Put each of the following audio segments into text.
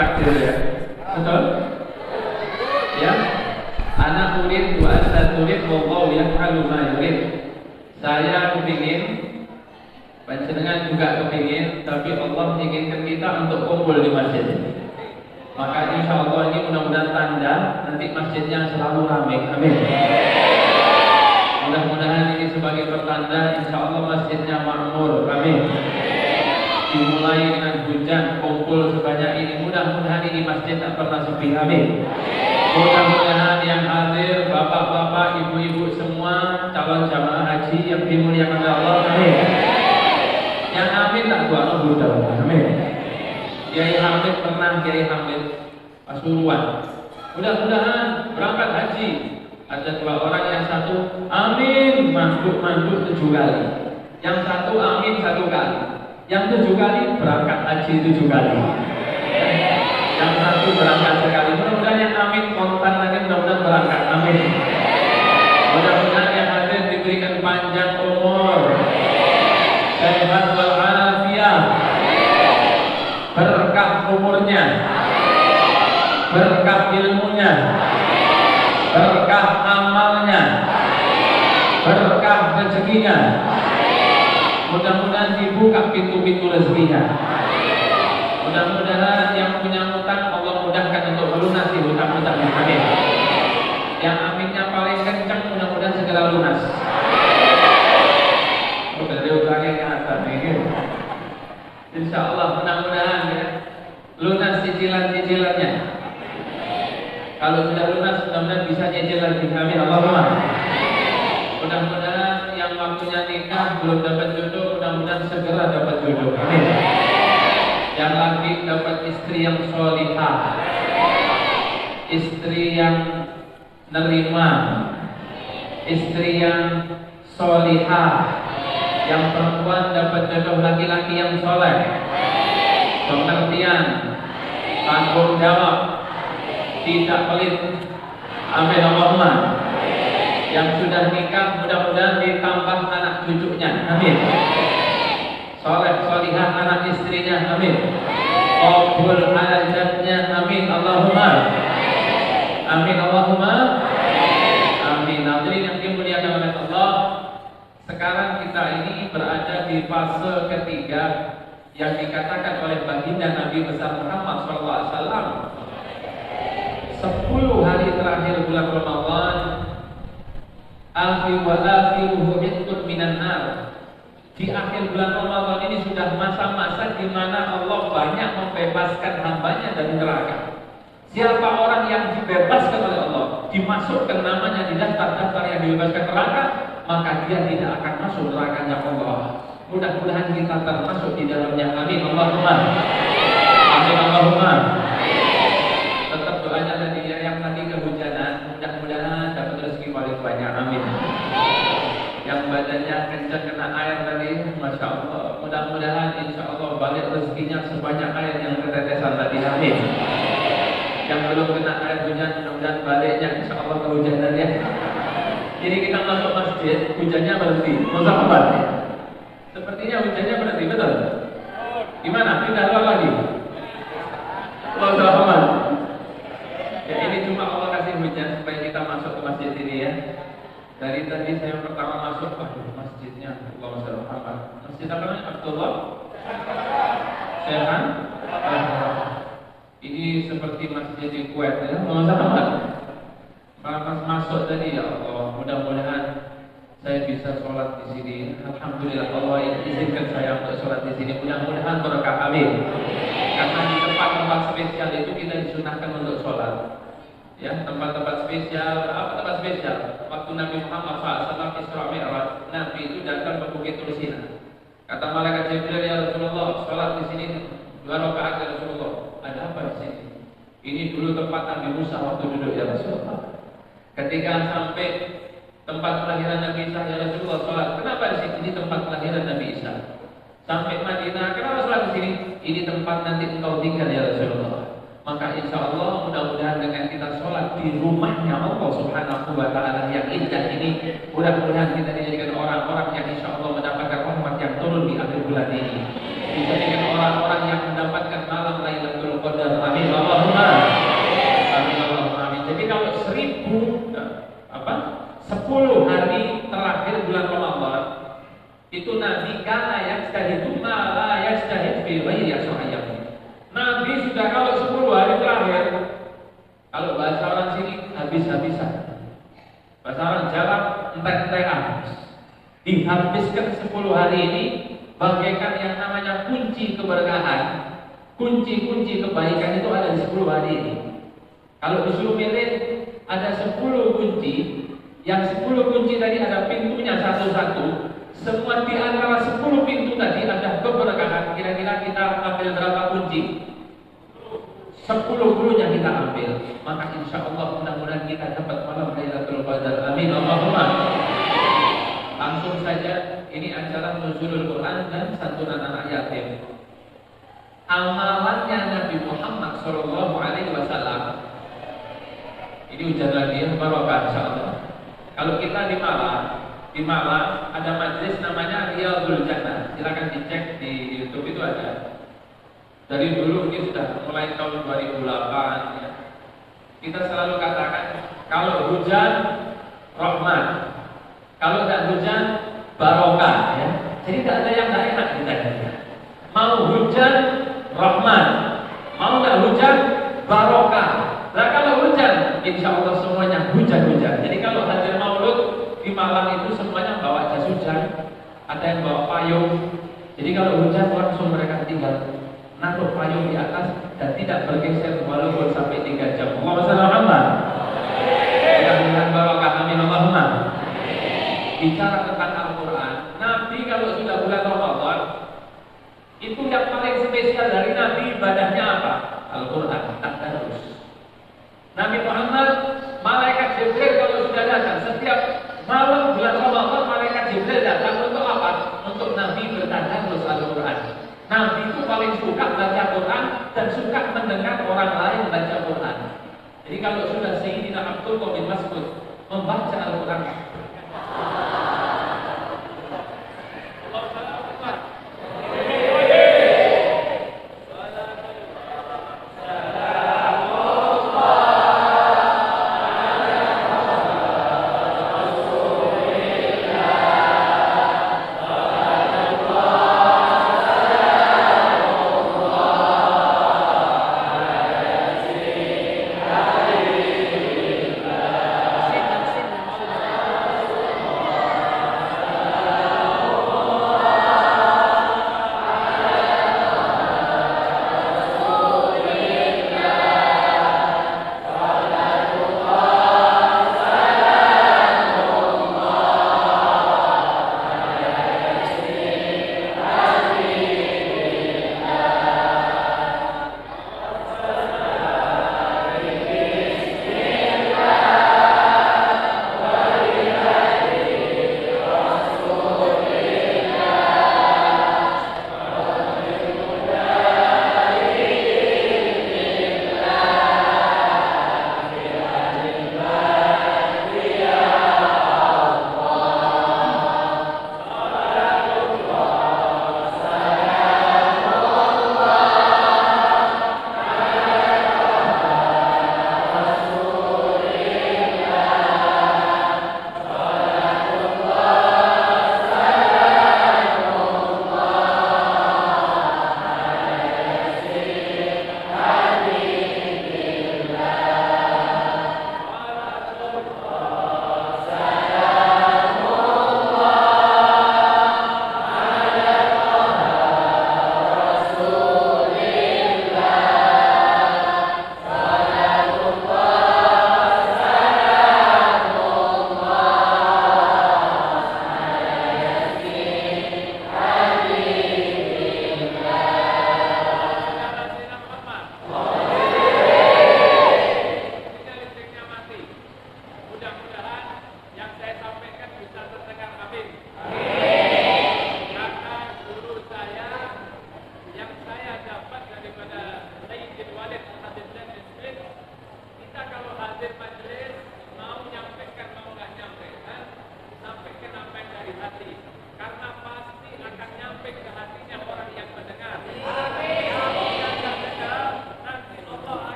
takdir ya. Betul? Ya. Anak urid wa anta turid wallahu yaf'alu ma yurid. Saya kepingin, panjenengan juga kepingin, tapi Allah menginginkan kita untuk kumpul di masjid. Maka insya Allah ini mudah-mudahan tanda nanti masjidnya selalu ramai. Amin. Mudah-mudahan ini sebagai pertanda insya Allah masjidnya makmur. Amin. Dimulai dengan hujan kumpul sebanyak ini, mudah-mudahan ini masjid tak pernah sepi. Amin. Mudah-mudahan yang hadir bapak-bapak, ibu-ibu semua calon jamaah haji yang dimuliakan Allah. Amin. Yang amin tak buat budak. Amin. Kiai Hamid pernah, Kiai Hamid Pasuruan. Mudah-mudahan berangkat haji. Ada 2 orang, yang satu amin manduk 7 kali, yang satu amin 1 kali, yang 7 kali berangkat haji 7 kali. Yang satu berangkat sekali. Mudah-mudahan yang amin kontan lagi, mudah-mudahan berangkat. Amin. Mudah-mudahan yang hadir diberikan panjang umur, sehat walafiat, berkah umurnya, berkah ilmunya, berkah amalnya, berkah rezekinya. Mudah-mudahan dibuka pintu-pintu rezekinya. Mudah-mudahan yang punya hutang Allah mudahkan untuk melunasi hutang-hutangnya. Amin. Yang aminnya paling kencang mudah-mudahan segera lunas. Oh, dari utangnya ke atas ini. Insya Allah mudah-mudahan ya lunas cicilan-cicilannya. Kalau sudah lunas mudah-mudahan bisa nyicil lagi. Amin. Allahumma. Mudah-mudahan yang waktunya nikah belum dapat jodoh, mudah-mudahan segera dapat jodoh. Amin. Yang lagi dapat istri yang sholihah, istri yang nerima, istri yang sholihah. Yang perempuan dapat jodoh laki-laki yang soleh, pengertian, tanggung jawab, tidak pelit. Amin. Allahumma. Yang sudah nikah mudah-mudahan ditambah anak cucunya. Amin. Soleh solihah anak istrinya. Amin. Qabul hajatnya. Amin. Allahumma. Amin. Allahumma. Amin. Hadirin yang dimuliakan oleh Allah, sekarang kita ini berada di fase ketiga yang dikatakan oleh baginda Nabi besar Muhammad SAW. 10 hari terakhir bulan Ramadan, akhir wa akhiruhu hitqun minan nar. Di akhir bulan Ramadan ini sudah masa-masa di mana Allah banyak membebaskan hambanya dari neraka. Siapa orang yang dibebaskan oleh Allah, dimasukkan namanya di daftar-daftar yang dibebaskan neraka, maka dia tidak akan masuk nerakanya Allah. Mudah-mudahan kita termasuk di dalamnya. Amin. Allahumma. Amin. Allahumma. Tetap doanya tadi ya, yang tadi kehujanan, mudah-mudahan dapat rezeki paling banyak. Amin. Yang badannya kencang kena air tadi, masya Allah, mudah-mudahan insya Allah balik rezekinya sebanyak air yang ketetesan tadi. Amin. Yang belum kena air hujan, mudah-mudahan baliknya insya Allah kehujanannya. Jadi kita masuk masjid, hujannya berhenti. Musahabat. Sepertinya hujannya berhenti, betul? Gimana? Pindah luar lagi. Musahabat. Ya, ini cuma Allah kasih hujan supaya kita masuk ke masjid ini ya. Dari tadi saya pertama masuk, waduh masjidnya Allah SWT. Masjid apa namanya? Abdullah Sehan. Ini seperti masjid di Kuwait ya. Sama-sama. Pas masuk tadi ya Allah, mudah-mudahan saya bisa sholat di sini. Alhamdulillah Allah izinkan saya untuk sholat di sini. Mudah-mudahan berkah. Amin. Karena di tempat-tempat spesial itu kita disunahkan untuk sholat. Ya, tempat-tempat spesial, apa tempat spesial? Waktu Nabi Muhammad SAW Isra Mi'raj, Nabi itu datang ke Bukit Tursina. Kata malaikat Jibril, ya Rasulullah, sholat di sini 2 rakaat ya Rasulullah. Ada apa di sini? Ini dulu tempat Nabi Musa waktu duduk ya Rasulullah. Ketika sampai tempat kelahiran Nabi Isa ya Rasulullah sholat. Kenapa di sini? Ini tempat kelahiran Nabi Isa. Sampai Madinah, kenapa sholat di sini? Ini tempat nanti engkau tinggal ya Rasulullah. Maka insya Allah mudah-mudahan dengan kita sholat di rumahnya Allah Subhanahu wa Ta'ala yang indah ini, mudah-mudahan kita dijadikan orang-orang yang insya Allah mendapatkan rahmat yang turun di akhir bulan ini, dijadikan orang-orang yang mendapatkan malam Lailatul Qadar. Amin. entek-entek habis. Dihabiskan 10 hari ini bagaikan yang namanya kunci keberkahan, kunci-kunci kebaikan itu ada di 10 hari ini. Kalau disuruh milih ada 10 kunci, yang 10 kunci tadi ada pintunya satu-satu. Semua di antara 10 pintu tadi ada keberkahan. Kira-kira kita ambil berapa kunci? 10-10-nya kita ambil. Maka insya Allah mudah-mudahan kita dapat malam Lailatul Qadar. Amin Allahumma. Langsung saja, ini acara nuzulul Quran dan santunan anak yatim. Amalannya Nabi Muhammad Shallallahu Alaihi Wasallam. Ini hujan lagi ya, barokah insyaallah. Kalau kita di Malang ada majelis namanya Riyadhul Jannah. Silakan dicek di YouTube, itu ada. Dari dulu ini sudah mulai tahun 2008 ya. Kita selalu katakan kalau hujan rahmat, kalau tidak hujan barokah ya. Jadi tidak ada yang tidak enak kita. Mau hujan rahmat, mau tidak hujan barokah. Nah kalau hujan, insya Allah semuanya hujan-hujan. Jadi kalau hadir maulud di Malang itu semuanya bawa jas hujan, ada yang bawa payung. Jadi kalau hujan langsung mereka tinggal naruh payung di atas dan tidak bergeser walaupun sampai 3 jam. Allahumma shalli ala Muhammad. Mudah-mudahan barokah, amin Allahumma. Bicara tentang Al-Quran, Nabi kalau sudah bulan Ramadan itu yang paling spesial dari Nabi ibadahnya apa? Al-Quran, At-Tadarus. Nabi Muhammad, malaikat Jibril kalau sudah datang setiap malam bulan Ramadan, malaikat Jibril datang untuk apa? Untuk Nabi bertadarus Al-Quran. Nabi itu paling suka baca Quran dan suka mendengar orang lain baca Quran. Jadi kalau sudah Sayyidina Abdullah bin Mas'ud membaca Al-Quran,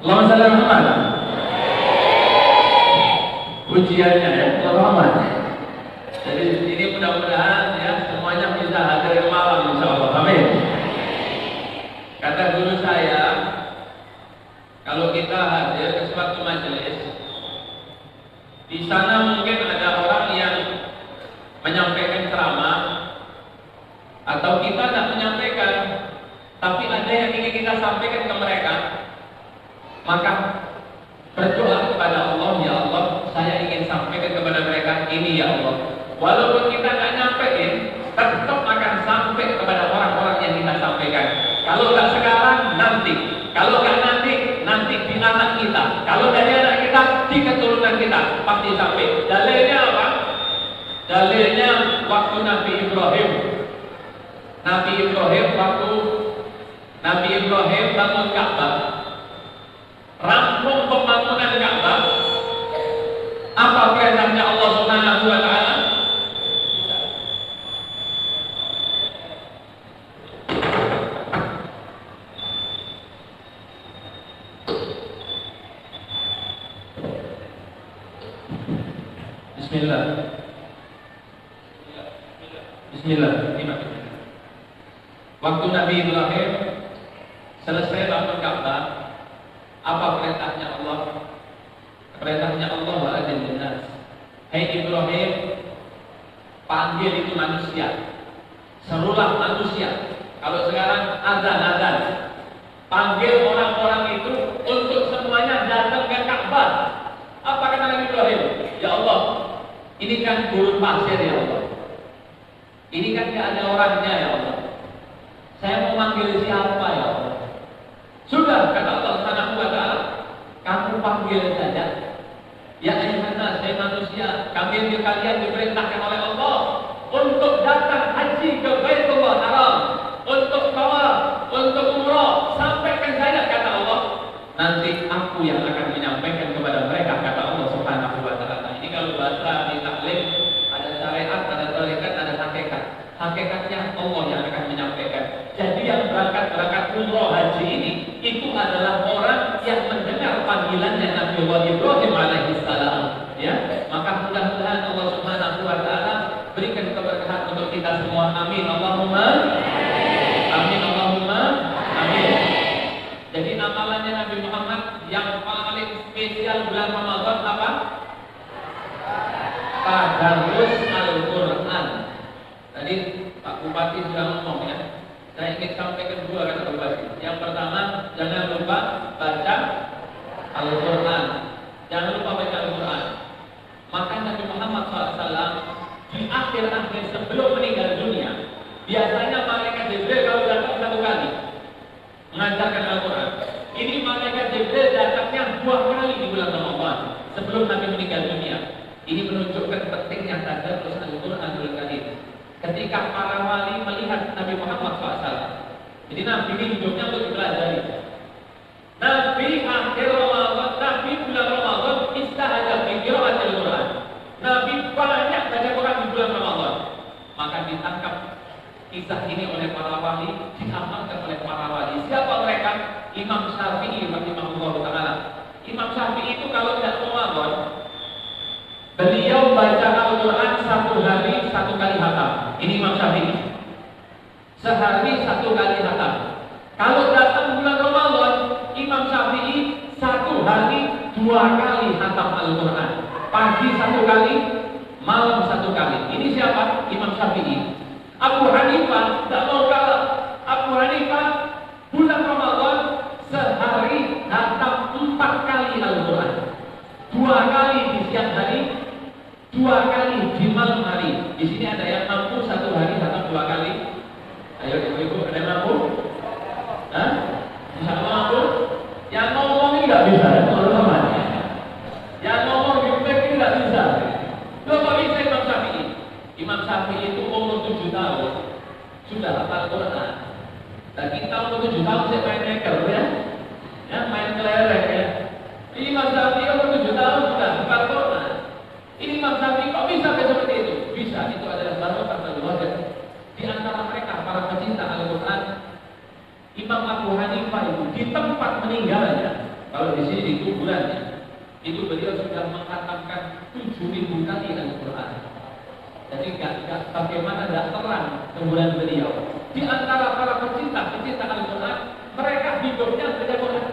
Allahumma shalli ala Muhammad. Ujiannya ya, Muhammad. Jadi ini mudah-mudahan ya semuanya bisa hadir malam insyaallah. Amin. Kata guru saya, kalau kita hadir ke suatu majelis, di sana mungkin ada orang yang menyampaikan ceramah atau kita tidak menyampaikan, tapi ada yang ingin kita sampaikan ke mereka. Maka berdoa kepada Allah, ya Allah, saya ingin sampaikan kepada mereka ini ya Allah. Walaupun kita nggak nyampein, tetap akan sampai kepada orang-orang yang kita sampaikan. Kalau nggak sekarang, nanti. Kalau nggak nanti di anak kita. Kalau dari anak kita, di keturunan kita pasti sampai. Dalilnya apa? Dalilnya waktu Nabi Ibrahim. Nabi Ibrahim bangun Ka'bah. Rampung pembangunan Ka'bah. Apa perintahnya Allah Subhanahu wa taala? Bismillah. Waktu Nabi Ibrahim selesai bangun Ka'bah, apa perintahnya Allah? Perintahnya Allah wa adzin linnas. Hai Ibrahim, panggil itu manusia. Serulah manusia. Kalau sekarang azan. Panggil orang-orang itu untuk semuanya datang ke Ka'bah. Apa kata Nabi Ibrahim? Ya Allah, ini kan gurun pasir ya Allah. Ini kan tidak ada orangnya ya Allah. Saya mau manggil siapa ya Allah? Sudah, kata Allah Subhanahu wa taala, kamu panggil saja. Ya ayyuhan nas, saya manusia, kalian diperintahkan oleh Allah untuk datang haji ke Baitullah Haram, untuk tawaf, untuk umrah, sampaikan saya kata Allah. Nanti aku yang akan menyampaikan kepada mereka kata Allah Subhanahu wa taala. Ini kalau bahasa di taklim ada syariat, ada tarekat, ada hakikat. Hakikatnya Allah yang akan menyampaikan. Jadi yang berangkat umroh haji ini itu adalah orang yang mendengar panggilannya Nabi Ibrahim alaihissalam. Ya, maka mudah-mudahan Allah Subhanahu wa taala berikan keberkahan untuk kita semua. Amin. Allahumma amin. Allahumma amin. Jadi amalannya Nabi Muhammad yang paling spesial bulan Ramadan apa? Tadarus Al-Quran. Tadi Pak Bupati sudah ngomong ya. Saya ingin sampaikan dua kata Bupati. Yang pertama, jangan lupa baca Al-Quran. Jangan lupa baca Al-Quran. Maka Nabi Muhammad SAW di akhir-akhir sebelum meninggal dunia, biasanya malaikat Jibril kalau datang satu kali mengajarkan Al-Quran. Ini malaikat Jibril datangnya 2 kali di bulan Ramadan sebelum Nabi meninggal dunia. Ini menunjukkan pentingnya tadarus Al-Quranul Karim. Ketika para wali melihat Nabi Muhammad SAW, jadi Nabi ini hidupnya untuk dipelajari. Nabi akhir Ramadan, Nabi bulan Ramadan istahada fi qiraatil Quran. Nabi banyak baca Quran di bulan Ramadan. Maka ditangkap kisah ini oleh para wali, diamalkan oleh para wali. Siapa mereka? Imam Syafi'i rahimahullah taala. Imam Syafi'i itu kalau tidak Ramadan, beliau baca Al-Quran 1 hari 1 kali khatam. Ini Imam Syafi'i. Sehari 1 kali khatam. Kalau datang bulan Ramadan, Imam Syafi'i 1 hari 2 kali khatam Al-Quran. Pagi 1 kali, malam 1 kali. Ini siapa? Imam Syafi'i. Abu Hanifah tidak mau kalah. Abu Hanifah bulan Ramadan sehari khatam 4 kali Al-Quran. 2 kali di siang hari, 2 kali di malam hari. Di sini ada yang mampu 1 hari khatam 2 kali. Ayo ibu-ibu, ada yang mampu? Hah? Insya Allah mampu? Yang ngomong ini nggak bisa, teman-teman. Yang ngomong di ini nggak bisa. Loh kok bisa Imam Syafi'i? Imam Syafi'i itu umur 7 tahun sudah hafal Quran. Dan kita umur 7 tahun saya main neker ya, main kelereng ya. Imam Syafi'i umur 7 tahun sudah hafal Quran. Ini Imam Syafi'i kok bisa seperti itu? Bisa, itu adalah barokah al-wajah. Di antara mereka para pecinta Al-Quran, Imam Abu Hanifah itu di tempat meninggalnya Kalau di sini di kuburannya, itu beliau sudah menghatamkan 7.000 kali Al-Quran. Jadi bagaimana tidak terang kuburan beliau. Di antara para pecinta Al-Quran, mereka hidupnya baca Quran.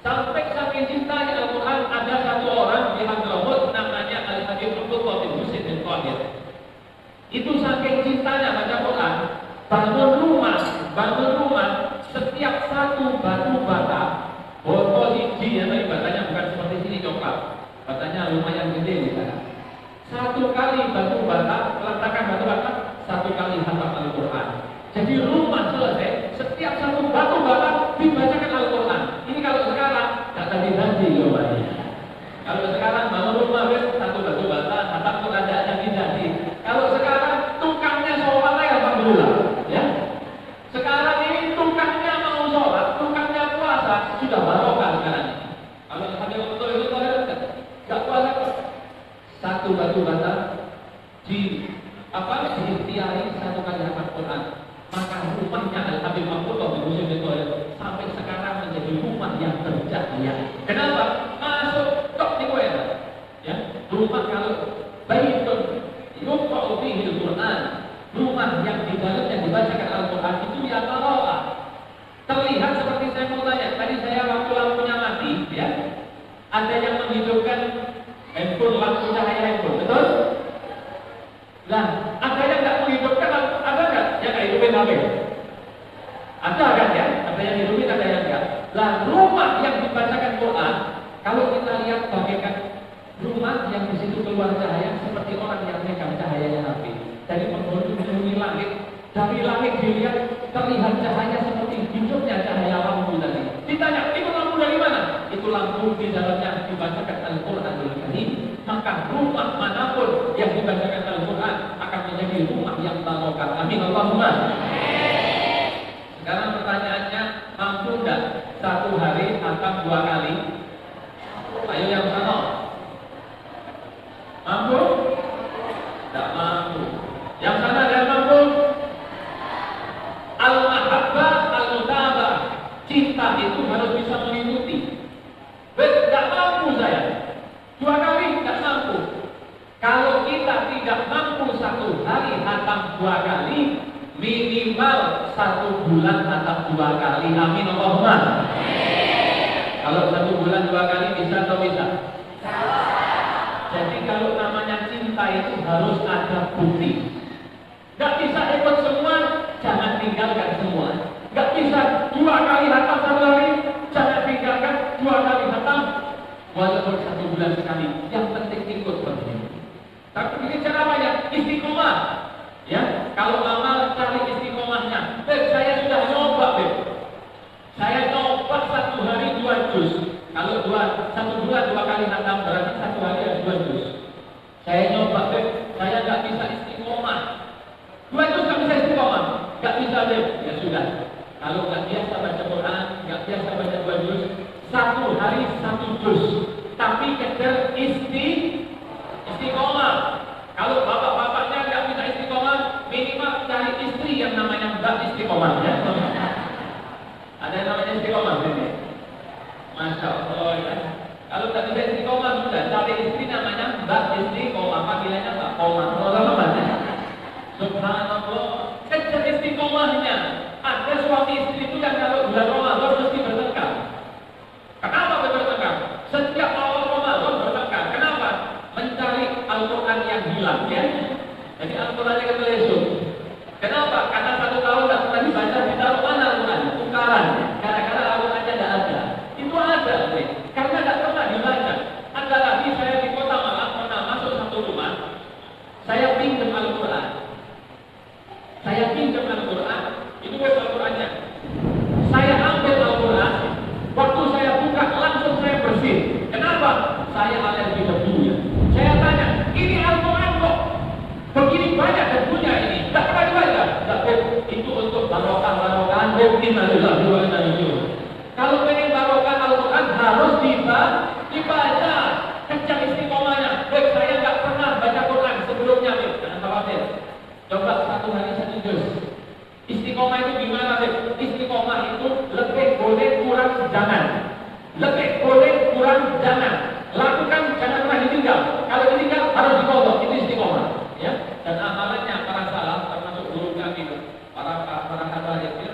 Sampai saking cintanya Al-Quran, ada satu orang di Hadramut namanya Al-Habib Abdullah bin Husain bin Qahir. Itu saking cintanya baca Quran, bangun rumah, setiap satu batu bata, botol hiji, ya, tapi batanya bukan seperti sini coklat, batanya lumayan gede nih, satu kali batu bata, letakkan batu bata, satu kali hatam Al-Quran. Jadi rumah selesai, setiap satu batu bata dibacakan Al-Quran. Ini kalau sekarang nggak tadi jawabannya. Kalau sekarang bangun rumah, satu batu bata, hatam Quran jadi. Kalau sekarang tukangnya sholat ya alhamdulillah, ya. Sekarang ini tukangnya mau sholat, tukangnya puasa, sudah barokah sekarang. Kalau sampai betul itu nggak puasa, satu batu bata diikhtiari satu kali hatam Quran. Maka rumahnya Al-Habib Abdullah bin Husain bin Qahir sampai sekarang menjadi rumah yang bercahaya. Kenapa? Masuk tok di ya. Rumah kalau baitun yuqra'u fihi Al-Quran, rumah yang di dalamnya dibacakan Al-Quran itu ya Allah. Terlihat seperti saya mau tanya, tadi saya waktu lampunya mati, ya, ada yang menghidupkan handphone, lampu cahaya handphone, betul? Nah, ada yang nggak menghidupkan, ada nggak yang nggak hidupin HP? Ada kan ya? Ada yang hidupin, ada yang nggak. Nah, rumah yang dibacakan Quran, kalau kita lihat bagaikan rumah yang di situ keluar cahaya seperti orang yang megang cahayanya HP. Dari penghuni langit, dari langit dilihat terlihat cahaya seperti hidupnya cahaya lampu tadi. Ditanya, itu lampu dari mana? Itu lampu di dalamnya dibacakan Al-Quranul Karim. Maka rumah manapun yang dibacakan Al-Quran akan menjadi rumah yang barokah. Amin Allahumma. Sekarang pertanyaannya, mampu enggak satu hari hatam 2 kali? Ayo yang sana. Mampu? Tidak mampu. Yang sana ada yang mampu? Al-mahabbah al-mutabah. Cinta itu harus bisa mengikuti. Tidak mampu saya 2 kali, tidak mampu. Kalau kita tidak mampu satu hari hatam 2 kali, minimal 1 bulan hatam 2 kali. Amin Allahumma. Kalau 1 bulan 2 kali bisa atau bisa? Jadi kalau namanya cinta itu harus ada bukti. Gak bisa ikut semua, jangan tinggalkan semua. Gak bisa 2 kali hatam 1 hari, jangan tinggalkan 2 kali hatam. Walaupun 1 bulan sekali, yang penting ikut begini. Tapi ini cara apa ya? Istiqomah. Ya, kalau amal cari istiqomahnya. Saya sudah nyoba, saya nyoba 1 hari 2 juz. Kalau 1 bulan 2 kali hatam berarti 1 hari ada 2 juz. Saya nyoba, saya nggak bisa istiqomah. 2 juz nggak bisa istiqomah, nggak bisa ya sudah. Kalau nggak biasa baca Quran, nggak biasa baca 2 juz, 1 hari 1 juz. Tapi kejar istiqomah. Kalau bapak-bapaknya nggak bisa istiqomah, minimal cari istri yang namanya Mbak Istiqomah, ya. Ada yang namanya istiqomah, ini. Masya Allah, ya. Kalau nggak bisa istiqomah, sudah cari istri namanya Mbak Istiqomah. Panggilannya Mbak Komah. Subhanallah, kejar istiqomahnya. Ada suami istri itu yang kalau bulan Ramadan mesti bertengkar. Kenapa bertengkar? Setiap awal Ramadan bertengkar. Kenapa? Mencari Al-Quran yang hilang, ya. Jadi Al-Quran yang terlesut. Kenapa? Karena 1 tahun tidak pernah dibaca, ditaruh mana Al-Quran? Tukaran. Gara-gara Al-Qurannya tidak ada. Itu ada, karena tidak pernah dibaca. Ada lagi saya di Kota Malang pernah masuk 1 rumah, saya pinjam Al-Quran. Itu Al-Qurannya. Saya ambil Al-Quran, waktu saya buka langsung saya bersih. Kenapa? Saya alergi debunya. Saya tanya, ini Al-Quran kok begini banyak debunya ini? Tak pernah dibaca? Itu untuk barokah-barokahan. Kalau pengen barokah Al-Quran harus dibaca. Kejar istiqomahnya. Saya nggak pernah baca Quran sebelumnya, jangan khawatir. Coba 1 hari 1 juz. Istiqomah itu gimana, Istiqomah itu lebih boleh kurang jangan. Lebih boleh, kurang jangan. Lakukan, jangan pernah ditinggal. Kalau ditinggal harus dikodok, itu istiqomah. Ya. Dan amalannya para salaf, termasuk guru kami, para habaib, ya.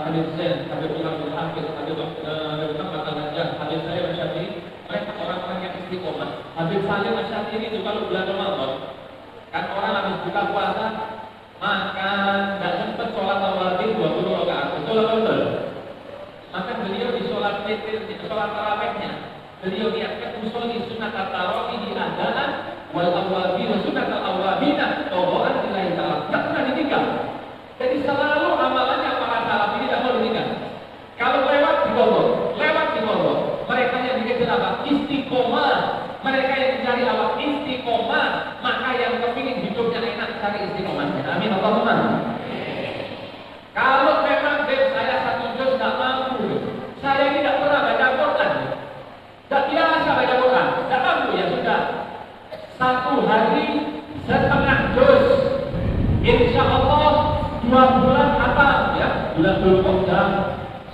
Habib Zain, Habib Abdul Hafid, Habib Muhammad Al-Najjar, Habib Salim Al-Syafi'i, mereka orang-orang yang istiqomah. Habib Salim Al-Syafi'i itu kalau bulan Ramadan, kan orang habis buka puasa, makan, nggak sempat sholat tarawih 20 rakaat, betul atau betul? Maka beliau di sholat tarawihnya, beliau niatkan usolli sunat tarawih di adalah wal awwabin sunat al-awwabina tawaan lillahi ta'ala. Tak pernah ditinggal. Jadi selalu amalannya para salaf ini tidak mau ditinggal. Kalau lewat dikodok. Mereka yang dikejar apa? Istiqomah. Mereka yang mencari apa? Istiqomah. Maka yang kepingin hidupnya enak cari istiqomahnya. Amin Allahumma. Kalau memang saya satu juz tidak mampu, saya ini tidak pernah baca Quran, tidak biasa baca Quran, tidak mampu, ya sudah. Satu hari setengah juz, insya Allah 2 bulan hatam, ya. Bulan Dzulqa'dah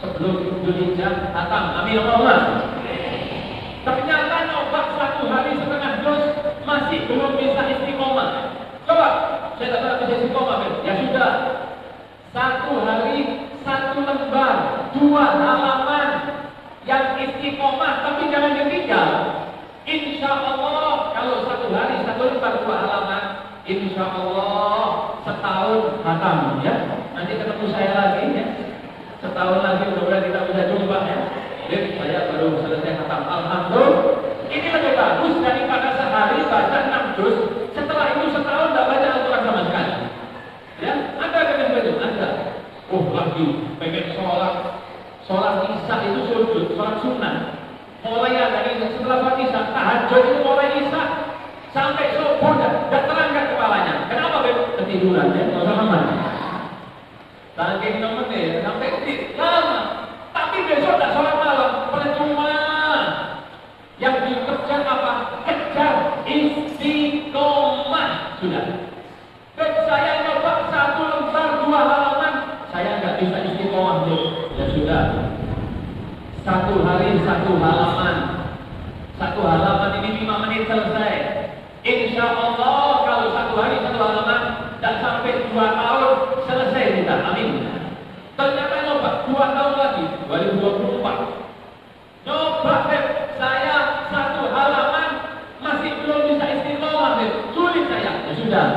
sebelum Dzulhijjah hatam. Amin Allahumma. Ternyata nyoba 1 hari setengah juz masih belum bisa istiqomah. Coba, saya tidak pernah bisa istiqomah, ya sudah. 1 hari 1 lembar, 2 halaman yang istiqomah, tapi jangan ditinggal. Insya Allah kalau 1 hari 1 lembar 2 halaman, insya Allah setahun hatam, ya. Nanti ketemu saya lagi, ya. Setahun lagi mudah-mudahan kita bisa jumpa, ya. Jadi saya baru selesai hatam. Alhamdulillah. Ini lebih bagus daripada sehari baca 6 juz. Setelah itu setahun tidak baca Al-Quran sama sekali. Ya, ada yang begitu, ada. Lagi pengen sholat isya itu sujud, sholat sunnah. Mulai dari setelah sholat isya, tahajud itu mulai isya sampai subuh tidak terangkat kepalanya. Kenapa ketiduran? Ya, nggak usah aman. Saking nemenin sampai lama. Tapi besok tidak sholat malam, percuma. Yang dikejar apa? Kejar istiqomah. Sudah. Dan saya coba 1 lembar 2 halaman, saya nggak bisa istiqomah dulu. Ya sudah. 1 hari 1 halaman. 1 halaman ini 5 menit selesai. Insya Allah kalau 1 hari 1 halaman dan sampai 2 tahun selesai kita. Amin. Ternyata nyoba 2 tahun lagi 2024. Nyoba saya 1 halaman masih belum bisa istiqomah, sulit saya. Ya sudah.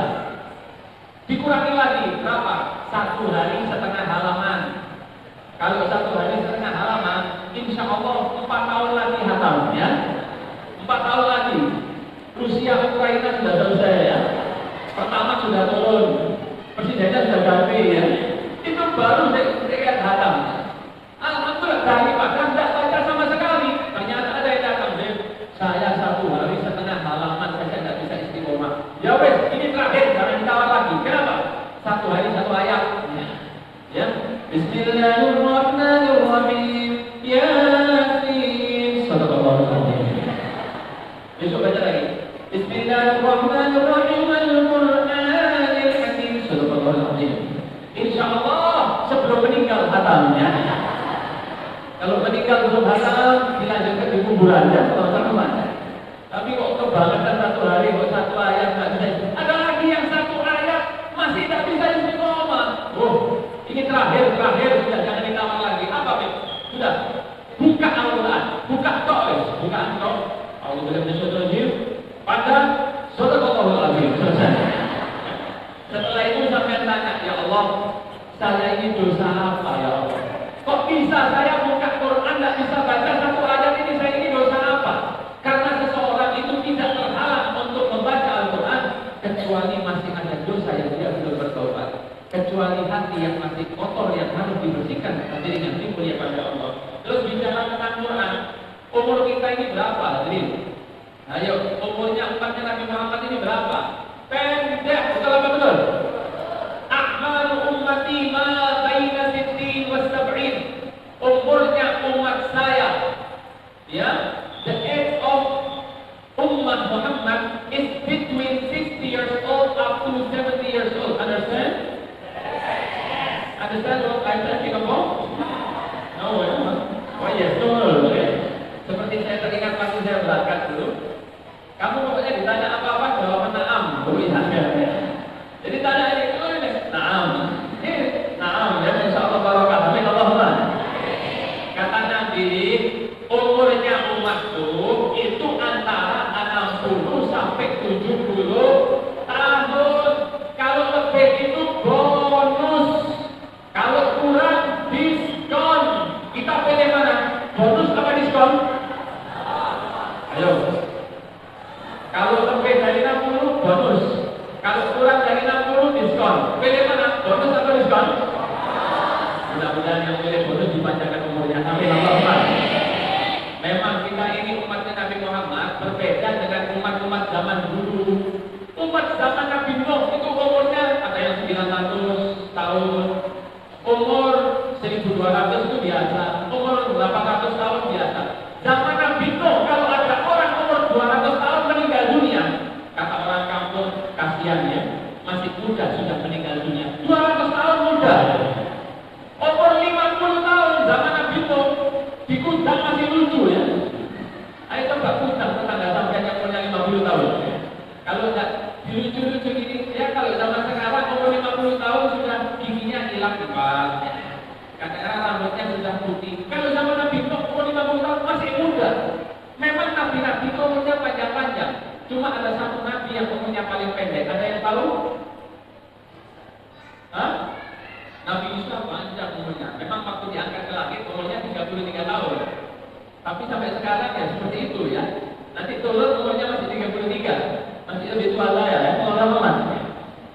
Dikurangi lagi berapa? 1 hari setengah halaman. Kalau 1 hari setengah halaman, insya Allah 4 tahun lagi hatam, ya. 4 tahun lagi. Rusia Ukraina sudah selesai, ya. Pertama sudah turun, presidennya sudah ganti, ya. Itu baru saya hatam. Alhamdulillah daripada tidak baca sama sekali. Ternyata ada yang datang, saya 1 hari setengah halaman saja tidak bisa istiqomah. Ya wes, ini terakhir, jangan ditawar lagi. Kenapa? 1 hari 1 ayat. Ya. Bismillahirrahmanirrahim. Yasin. Shadaqallahu alazim. Besok baca lagi. Bismillahirrahmanirrahim. Al-Qur'anil Hakim. Shadaqallahu alazim. Insyaallah sebelum meninggal hatamnya. Kalau meninggal belum hatam, dilanjutkan di kuburan, ya, teman-teman. Tapi kok kebangetan 1 hari kok 1 ayat nggak bisa. Ada lagi yang 1 ayat masih tidak bisa istiqomah. Ini terakhir sudah, jangan ditawar lagi. Apa Beb? Sudah. Buka Al-Quran, buka tulis, buka engkau. Alhamdulillah bersyukur. Pada Shadaqallahu alazim. Selesai. Setelah itu sampai tanya, ya Allah, saya ini dosa apa ya Allah? Kok bisa saya buka Quran tidak bisa baca 1 ayat ini? Saya ini dosa apa? Karena seseorang itu tidak terhalang untuk membaca Al-Quran kecuali masih ada dosa yang dia belum bertobat, kecuali hati yang masih kotor yang harus dibersihkan. Hadirin yang dimuliakan oleh Allah. Terus bicara tentang Quran, umur kita ini berapa, hadirin? Ayo, umurnya umatnya Nabi Muhammad ini berapa? Pendek, betul apa betul? A'malu ummati ma baina 60 wa 70. Umurnya umat saya, ya, the age of Ummah Muhammad is between 60 years old up to 70 years old. Understand? Understand what I'm talking about? No, why yes, no. tahun, umur 1200 itu biasa, umur 800 tahun biasa. Zaman Nabi Nuh kalau ada orang umur 200 tahun meninggal dunia, kata orang kampung, kasihan ya, masih muda sudah meninggal dunia. 200 tahun muda. Umur 50 tahun zaman Nabi Nuh di Kudang masih lucu ya. Ayo coba Kudang tetangga sampai yang umurnya 50 tahun. Kalau enggak lucu-lucu gini, ya kalau zaman sekarang umur 50 tahun sudah giginya hilang empat. Kadang-kadang rambutnya sudah putih. Kalau zaman Nabi Nuh umur 50 tahun masih muda. Memang nabi-nabi itu umurnya panjang-panjang. Cuma ada satu nabi yang umurnya paling pendek. Ada yang tahu? Hah? Nabi Isa panjang umurnya. Memang waktu diangkat ke langit umurnya 33 tahun. Tapi sampai sekarang ya seperti itu ya. Nanti turun umurnya masih 33. Masih lebih tua saya ya. Teman-teman.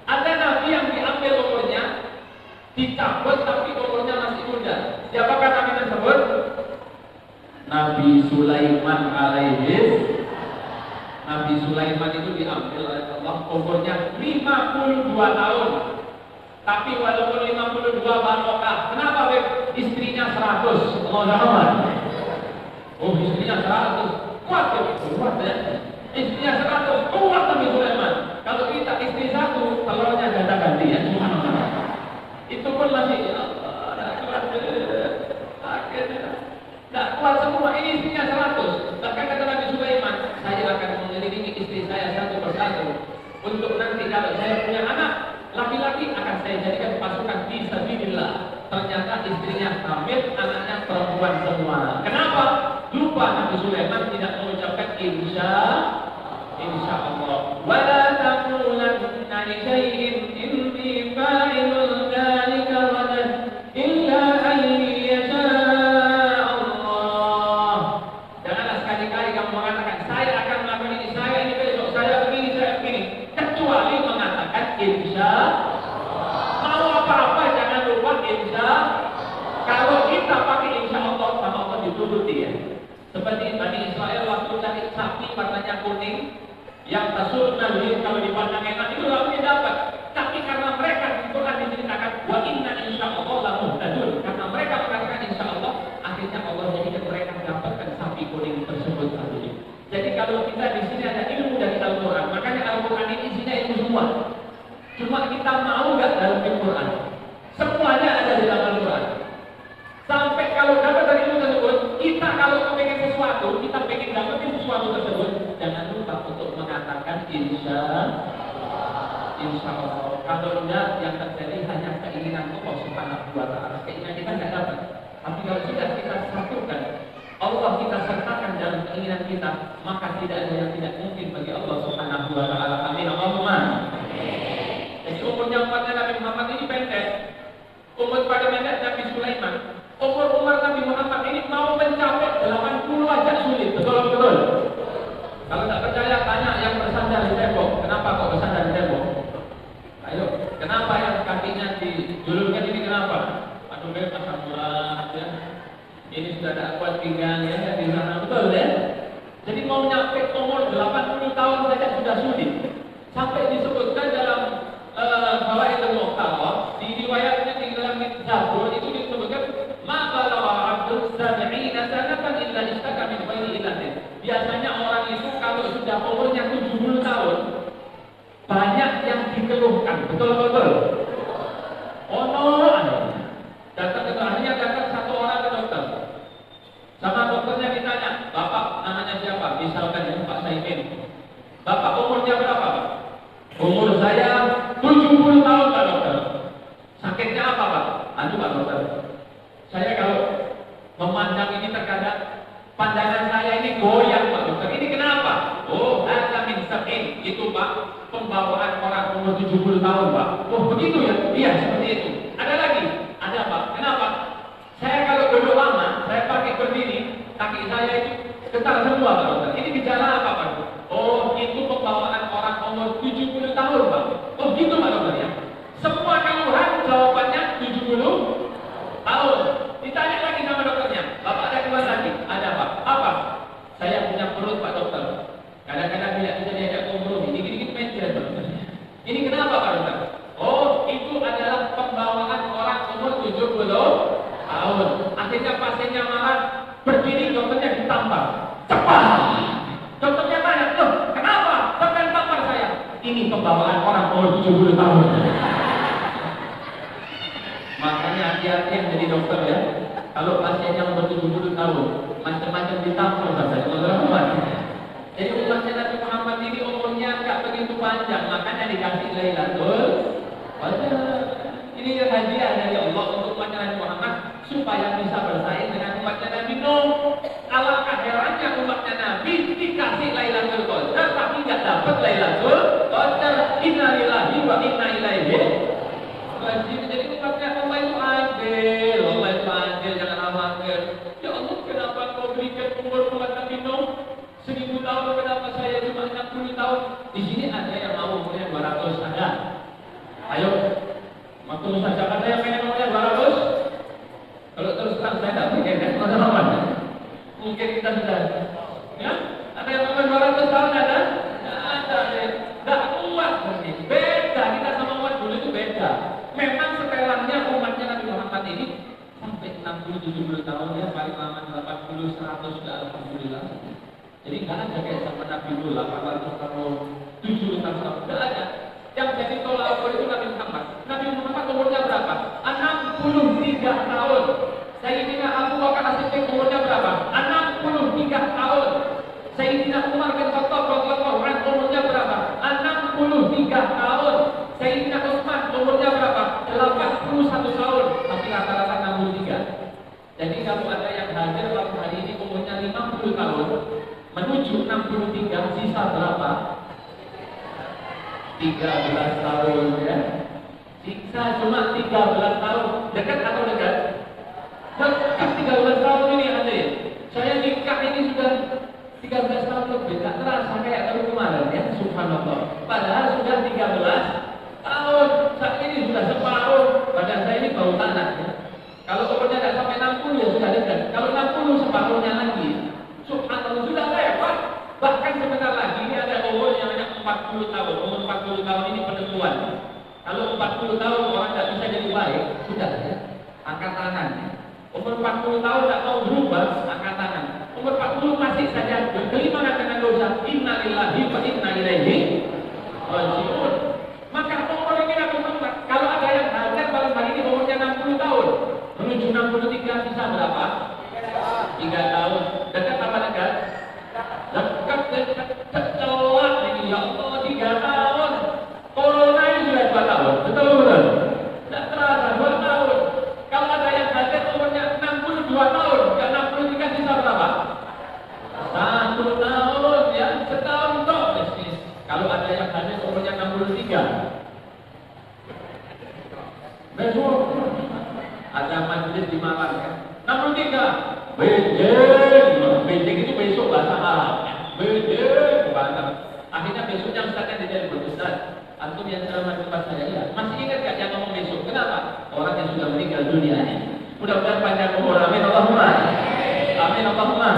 Ada nabi yang diambil umurnya, dicabut tapi umurnya masih muda. Siapakah nabi tersebut? Nabi Sulaiman alaihis. Nabi Sulaiman itu diambil oleh Allah umurnya 52 tahun. Tapi walaupun 52 barokah. Kenapa Beb? Istrinya 100. Allah. Oh, istrinya 100. Kuat ya, kuat ya. Istrinya 100, kuat Nabi Sulaiman. Kalau kita istri satu, telurnya ganda ganti ya. Itu pun masih ya Allah, tidak kuat semua. Ini istrinya 100. Bahkan kata Nabi Sulaiman, saya akan menyelidiki istri saya satu persatu. Untuk nanti kalau saya punya anak laki-laki akan saya jadikan pasukan fi sabilillah. Ternyata istrinya hamil, anaknya perempuan semua. Kenapa? Lupa Nabi Sulaiman tidak mengucapkan insya Allah. Wala taqulanna li syai'in inni fa'ilun dzalika ghadan illa an yasha Allah. Janganlah sekali-kali kamu mengatakan saya akan melakukan ini, saya ini besok, saya begini, kecuali mengatakan insya. Mau apa-apa jangan lupa insya. Kalau kita pakai insya Allah sama Allah dituruti ya. Seperti Bani Israel waktu cari sapi warnanya kuning, yang tasul nabi kalau dipandang enak itu lalu dapat. Tapi karena mereka di Quran diceritakan wa inna insyaallah la muhtadun. Karena mereka mengatakan insyaallah, akhirnya Allah jadikan mereka mendapatkan sapi kuning tersebut tadi. Jadi kalau kita di sini ada ilmu dari Al-Qur'an, makanya Al-Qur'an ini isinya ilmu semua. Cuma kita mau nggak dalam Al-Qur'an? Semuanya ada di dalam Al-Qur'an. Sampai kalau dapat dari ilmu tersebut, kita kalau pengen sesuatu, kita pengen dapetin sesuatu tersebut, jangan lupa untuk mengatakan insya Allah. Kalau tidak, yang terjadi hanya keinginan Allah Subhanahu wa Ta'ala. Keinginan kita tidak dapat. Tapi kalau sudah kita satukan, Allah kita sertakan dalam keinginan kita, maka tidak ada yang tidak mungkin bagi Allah Subhanahu wa Ta'ala. Amin. Allahumma. Jadi umurnya Nabi Muhammad ini pendek. Umur pada pendek Nabi Sulaiman. Umur Nabi Muhammad ini mau mencapai 80 aja sulit. Betul. Kalau tak percaya tanya yang bersandar di tembok. Kenapa kok bersandar di tembok? Ayo, kenapa yang kakinya dijulurkan ini kenapa? Aduh Beb, alhamdulillah ya. Ini sudah ada kuat pinggang ya di sana, betul ya? Jadi mau nyampe umur 80 tahun saja sudah sulit. Sampai disebutkan dalam Fawaidul Muqtawa, di riwayatnya di dalam Zabur itu disebutkan ma balagha 'abdun 70 sanatan illa istaka min ghairi ilatin. Biasanya orang itu kalau sudah umurnya 70 tahun banyak yang dikeluhkan, betul. Oh no, datang ke ahlinya, datang satu orang ke dokter. Sama dokternya ditanya, Bapak namanya siapa? Misalkan ya Pak Saimin. Bapak umurnya berapa Pak? Umur saya 70 tahun Pak dokter. Sakitnya apa Pak? Aduh Pak dokter, saya kalau memandang ini terkadang pandangan saya ini goyang Pak dokter. Ini kenapa? Oh, ada min sab'in. Itu Pak, pembawaan orang umur 70 tahun Pak. Oh begitu ya? Iya seperti itu. Ada lagi? Ada Pak. Kenapa? Saya kalau duduk lama, saya pakai berdiri, kaki saya itu getar semua Pak dokter. Ini gejala apa Pak? Oh itu pembawaan orang umur 70 tahun Pak. Oh gitu Pak dokter ya? Semua keluhan jawabannya 70 tahun. Ditanya lagi sama dokternya, Bapak ada keluhan lagi? Ada Pak. Apa? Saya punya perut Pak dokter. Kadang-kadang tidak bisa diajak ngobrol. Ini gini-gini mencret Pak dokter. Ini kenapa Pak dokter? Oh itu adalah pembawaan Akhirnya pasiennya marah, berdiri, dokternya ditampar. Cepat! Dokternya tanya, loh kenapa? Sampai tampar saya. Ini pembawaan orang umur 70 tahun. Makanya hati-hati yang jadi dokter ya. Kalau pasiennya umur 70 tahun, macam-macam ditampar saja. Jadi umatnya Nabi Muhammad ini umurnya nggak begitu panjang, makanya dikasih Lailatul Qadar. Ini hadiah dari Allah untuk umatnya Nabi Muhammad supaya bisa bersaing dengan umatnya Nabi Nuh. Alangkah herannya umatnya Nabi dikasih Lailatul Qadar tapi nggak dapat Lailatul Qadar. Inna lillahi wa inna ilaihi raji'un. Jadi umatnya Allah itu adil, Allah itu adil, jangan khawatir. Ya Allah, kenapa kau berikan umur umat Nabi Nuh 1000 tahun, kenapa saya cuma 60 tahun? Di sini ada yang mau umurnya 200, ada? Ayo, maklum saja, ada yang pengen umurnya 200? Kalau terus terang saya tidak pengen, kan? Teman-teman, mungkin kita sudah, ya? Ada yang umur 200 tahun ada? Tidak ada, tidak kuat. Beda, kita sama umat dulu itu beda. Memang setelahnya umatnya Nabi Muhammad ini sampai 60-70 tahun ya, paling lama 80, 100 sudah alhamdulillah. Jadi nggak ada kayak zaman Nabi Nuh 800 tahun, 700 tahun, nggak ada. Yang jadi tolak ukur itu Nabi Muhammad. Nabi Muhammad umurnya berapa? 63 tahun. Sayyidina Abu Bakar As-Siddiq umurnya berapa? 63 tahun. Sayyidina Umar bin Khattab radhiyallahu anhu umurnya berapa? 63 tahun. Sayyidina Utsman umurnya berapa? 81 tahun. Tapi rata-rata 63. Jadi kalau ada yang hadir pada hari ini umurnya 50 tahun menuju 63, sisa berapa? 13 tahun ya. Sisa cuma 13 tahun. Dekat atau dekat? Dekat 13 tahun ini ada ya. Saya nikah ini sudah 13 tahun lebih. Tak terasa kayak baru kemarin ya. Subhanallah. Padahal sudah 13 tahun. Saat ini sudah separuh. Badan saya ini bau tanah ya. Kalau umurnya tidak sampai 60 ya sudah dekat. Kalau 60 separuhnya lagi. Subhanallah, sudah lewat. Bahkan sebentar lagi ini ada umur yang hanya 40 tahun. Umur 40 tahun ini penentuan. Kalau 40 tahun orang tidak bisa jadi baik, sudah ya. Angkat tangan. Umur 40 tahun tidak mau berubah, angkat tangan. Umur 40 masih saja berkelima dengan dosa. Inna lillahi wa inna ilaihi raji'un. Maka umur ini Nabi Muhammad, kalau ada yang hadir pada hari ini umurnya 60 tahun menuju 63, sisa berapa? 3 tahun. Dekat apa dekat? Dekat celak ini ya Allah 3 tahun. Corona ini sudah 2 tahun. Betul betul. Tidak terasa 2 tahun. Kalau ada yang hadir umurnya 62 tahun, ke 63 sisa berapa? 1 tahun ya, setahun toh bisnis. Kalau ada yang hadir umurnya 63, besok ada majelis di Malang kan? 63. Bedeng itu besok bahasa Arab. Bedeng bahasa. Akhirnya besoknya ustaznya dia berustaz. Antum yang ceramah tempat saya ya. Masih ingat gak yang ngomong besok? Kenapa? Orang yang sudah meninggal dunia ini. Mudah-mudahan panjang umur. Amin Allahumma. Amin Allahumma.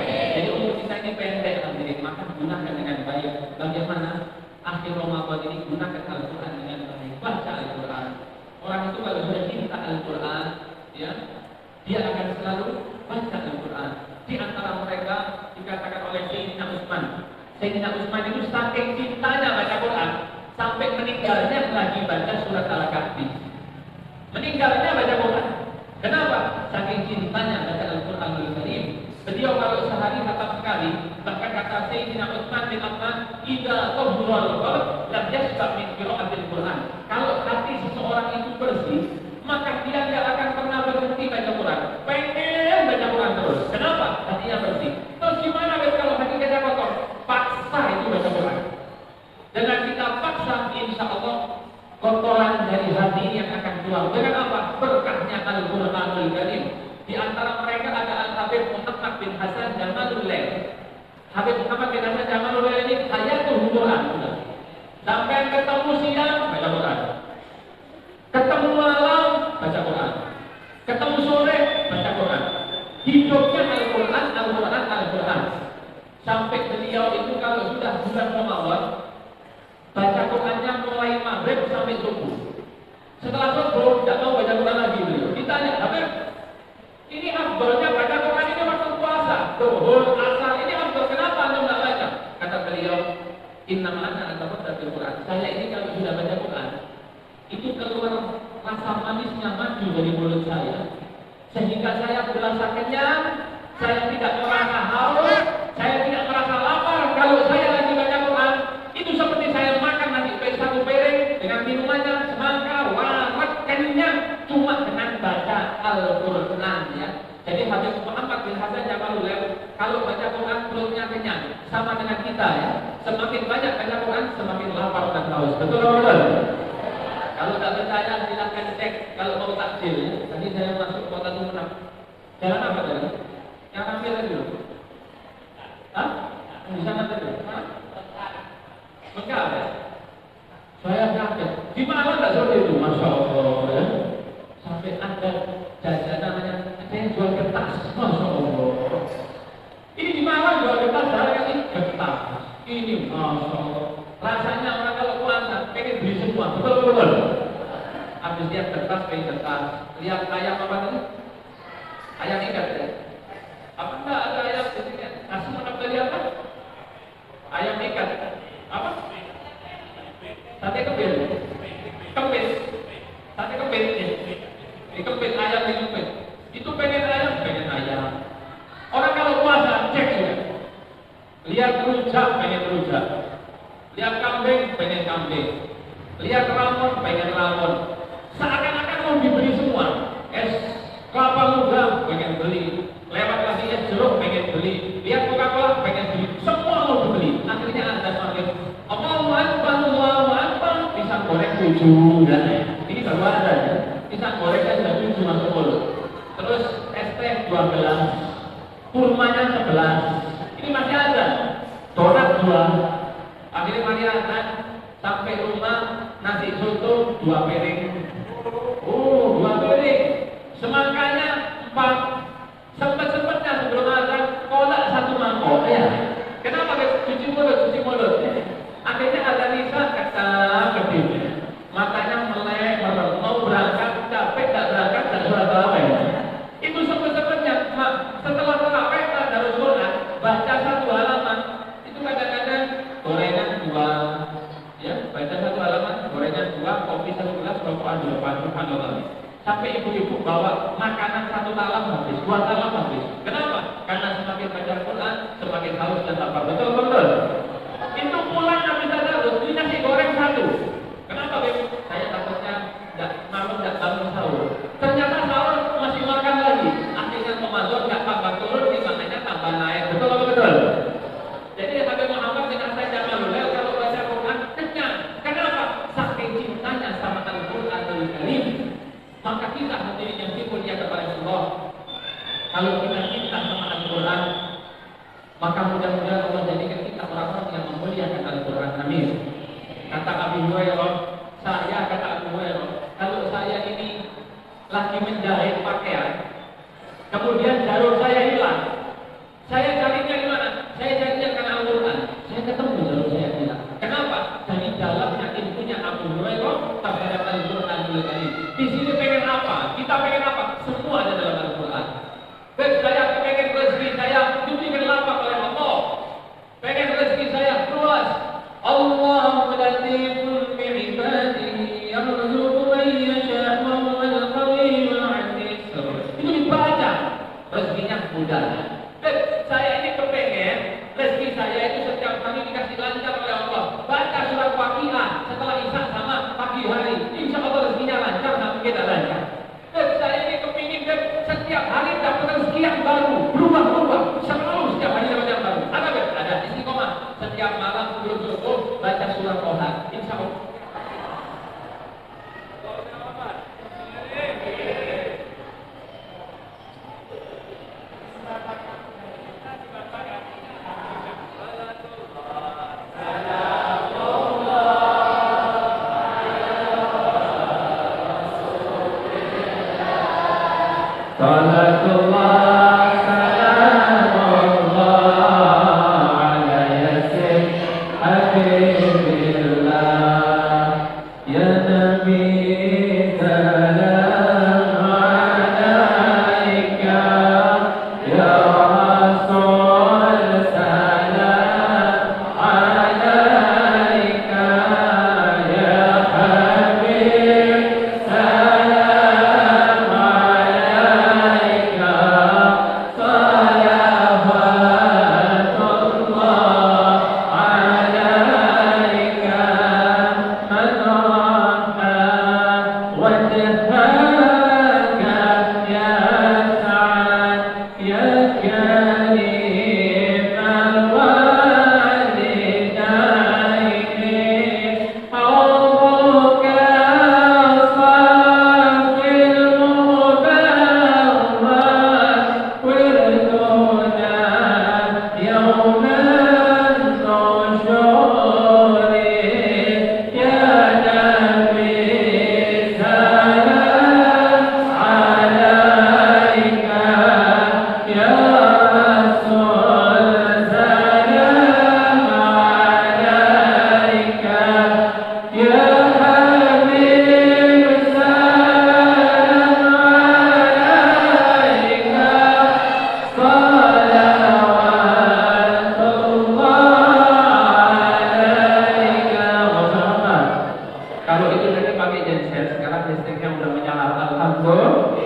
Jadi umur kita ini pendek hadirin, maka gunakan dengan baik. Bagaimana? Akhir Ramadan ini gunakan Al-Quran dengan baik. Baca Al-Quran. Orang itu kalau sudah cinta Al-Quran, ya, dia akan selalu baca Al-Quran. Di antara mereka dikatakan oleh Sayyidina Utsman. Sayyidina Utsman itu saking cintanya baca Quran sampai meninggalnya lagi baca surat Al-Kahfi. Meninggalnya baca Quran. Kenapa? Saking cintanya baca Al-Quranul Karim. Beliau kalau sehari khatam sekali, bahkan kata Sayyidina Utsman bin Affan, "Idza tahurul qalb lam yashba' min qira'atil Quran." Kalau hati seseorang itu bersih, maka dia tidak akan pernah berhenti baca Quran. Pengen baca Quran terus. Kenapa? Hatinya bersih. Terus gimana kalau hati kita kotor? Paksa itu baca Quran. Dengan kita paksa, insya Allah kotoran dari hati ini yang akan keluar. Dengan apa? Berkahnya Al-Quranul Karim. Di antara mereka ada Al-Habib Muhammad bin Hasan Jamalul Lail. Habib Muhammad bin Hasan Jamalul Lail ini hayatul Quran. Sampai ketemu siang baca Quran. Ketemu malam baca Quran. Ketemu sore baca Quran. Hidupnya Al-Quran, Al-Quran, Al-Quran. Sampai beliau itu kalau sudah bulan Ramadan baca Qurannya mulai maghrib sampai subuh. Setelah subuh tidak mau baca Quran lagi beliau. Ditanya, Habib, ini apa manisnya maju dari mulut saya, sehingga saya berasa kenyang, saya tidak merasa haus, saya tidak merasa lapar. Kalau saya lagi baca Quran, itu seperti saya makan nasi satu piring dengan minumannya semangka, walet, kenyang, cuma dengan baca Al-Quran ya. Jadi Habib Muhammad bin Hasan Jamalullah kalau baca Quran perutnya kenyang, sama dengan kita ya. Semakin banyak baca Quran, semakin lapar dan haus. Betul betul. Kalau tak percaya silahkan cek kalau mau takjil ya. Tadi saya masuk kota Sumeneb. Jalan apa tadi? Yang ambil tadi dulu. Hah? Di sana tadi. Hah? Mekah ya? Saya kaget. Di mana tak seperti itu? Masya Allah ya. Sampai ada jajan namanya ada yang jual kertas. Masya Allah. Ini di mana jual kertas? Harga ini kertas. Ini Masya Allah. Rasanya orang kalau puasa pengen beli semua. Betul betul. Habis lihat kertas pengen kertas. Lihat ayam apa tadi? Ayam ikat ya. Apa enggak ada ayam di sini? Nasi mana tadi apa? Ayam ikat. Apa? Sate kepil. Kepil. Sate kepil. Dikepit ayam dikepit. Itu pengen ayam. Orang kalau puasa cek ya. Lihat rujak pengen rujak. Lihat kambing pengen kambing. Lihat rawon pengen rawon. Seakan-akan mau dibeli semua. Es kelapa muda pengen beli. Lewat lagi es jeruk pengen beli. Lihat Coca-Cola pengen beli. Semua mau dibeli. Akhirnya ada semakin Allahu Akbar. Pisang goreng 7 dan ini baru ada ya. Pisang gorengnya sudah 7 masuk mulut. Terus es teh 12. Kurmanya 11. Ini masih ada. Donat 2. Akhirnya Mariana sampai rumah nasi soto 2 piring. 2 piring. Semangkanya 4. Sempet-sempetnya sebelum azan kolak 1 mangkok ya. Kenapa cuci mulut? Akhirnya ada Nisa kata kedip. Matanya melek, mau berangkat capek, tak berangkat, tak terawih. Itu sempet-sempetnya. Setelah terawih darus Quran, baca 1 halaman. Itu kadang-kadang gorengan 2, ya, baca 1 halaman, gorengan 2, kopi 1 gelas, rokokan 2, subhanallah. Sampai ibu-ibu bawa makanan 1 talam habis, 2 talam habis. Kenapa? Karena semakin baca Quran, semakin haus dan lapar. Betul betul. Itu pulang habis darus, ini nasi goreng 1. Kenapa, Beb? Saya takutnya malam tidak bangun sahur. Ternyata sahur masih makan lagi. Akhirnya Ramadan nggak tambah turun, timbangannya tambah naik. Betul apa betul? Jadi Habib Muhammad bin Hasan Jamalullah kalau baca Quran kenyang. Kenapa? Saking cintanya sama Al-Quranul Karim. Maka kita hadirin yang dimuliakan kepada Allah. Kalau kita cinta sama Al-Quran, maka mudah-mudahan Allah jadikan kita orang-orang yang memuliakan Al-Quran. Amin. Kata Abu Hurairah, kata Abu Hurairah, kalau saya ini lagi menjahit pakaian, kemudian jarum saya hilang, saya carinya di mana? Saya carinya karena Al-Quran. Saya ketemu jarum saya hilang. Kenapa? Dari dalamnya ilmunya Abu Hurairah terhadap Al-Quran. Di sini pengen apa? Kita pengen apa? Semua ada dalam Al-Quran. Saya pengen rezeki saya diberikan lapang oleh Allah. Pengen rezeki saya luas. Allahu latifun bi'ibadihi yarzuqu man yasha' wa huwal qawiyul 'aziz. Itu dibaca, rezekinya mudah. Saya ini kepengen rezeki saya itu setiap hari dikasih lancar oleh Allah. Baca surat Waqiah setelah Isya sama pagi hari. Insya Allah rezekinya lancar, nggak mungkin tidak lancar. Saya ini kepingin setiap hari dapat rezeki yang baru, berubah-ubah, selalu setiap hari dapat yang baru. Ada istiqomah. Setiap malam sebelum subuh baca surat Toha. Insya Allah. Salam Alhamdulillah.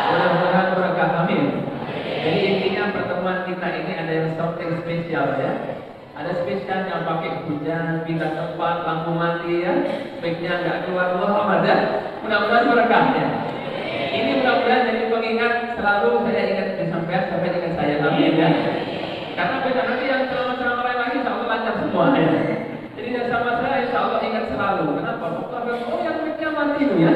Mudah-mudahan berkah, amin. Jadi intinya pertemuan kita ini ada yang something spesial ya. Ada spesialnya pakai hujan, pindah tempat, lampu mati ya. Baiknya nggak keluar Muhammad ya. Mudah-mudahan berkahnya. Ini mudah-mudahan jadi pengingat selalu saya ingat disampaikan sampai dengan saya, amin ya. Karena banyak nanti yang ceramah-ceramah lain lagi insya Allah lancar semua ya. Jadi sama saya insya Allah ingat selalu. Kenapa? Oh yang mic-nya mati itu ya.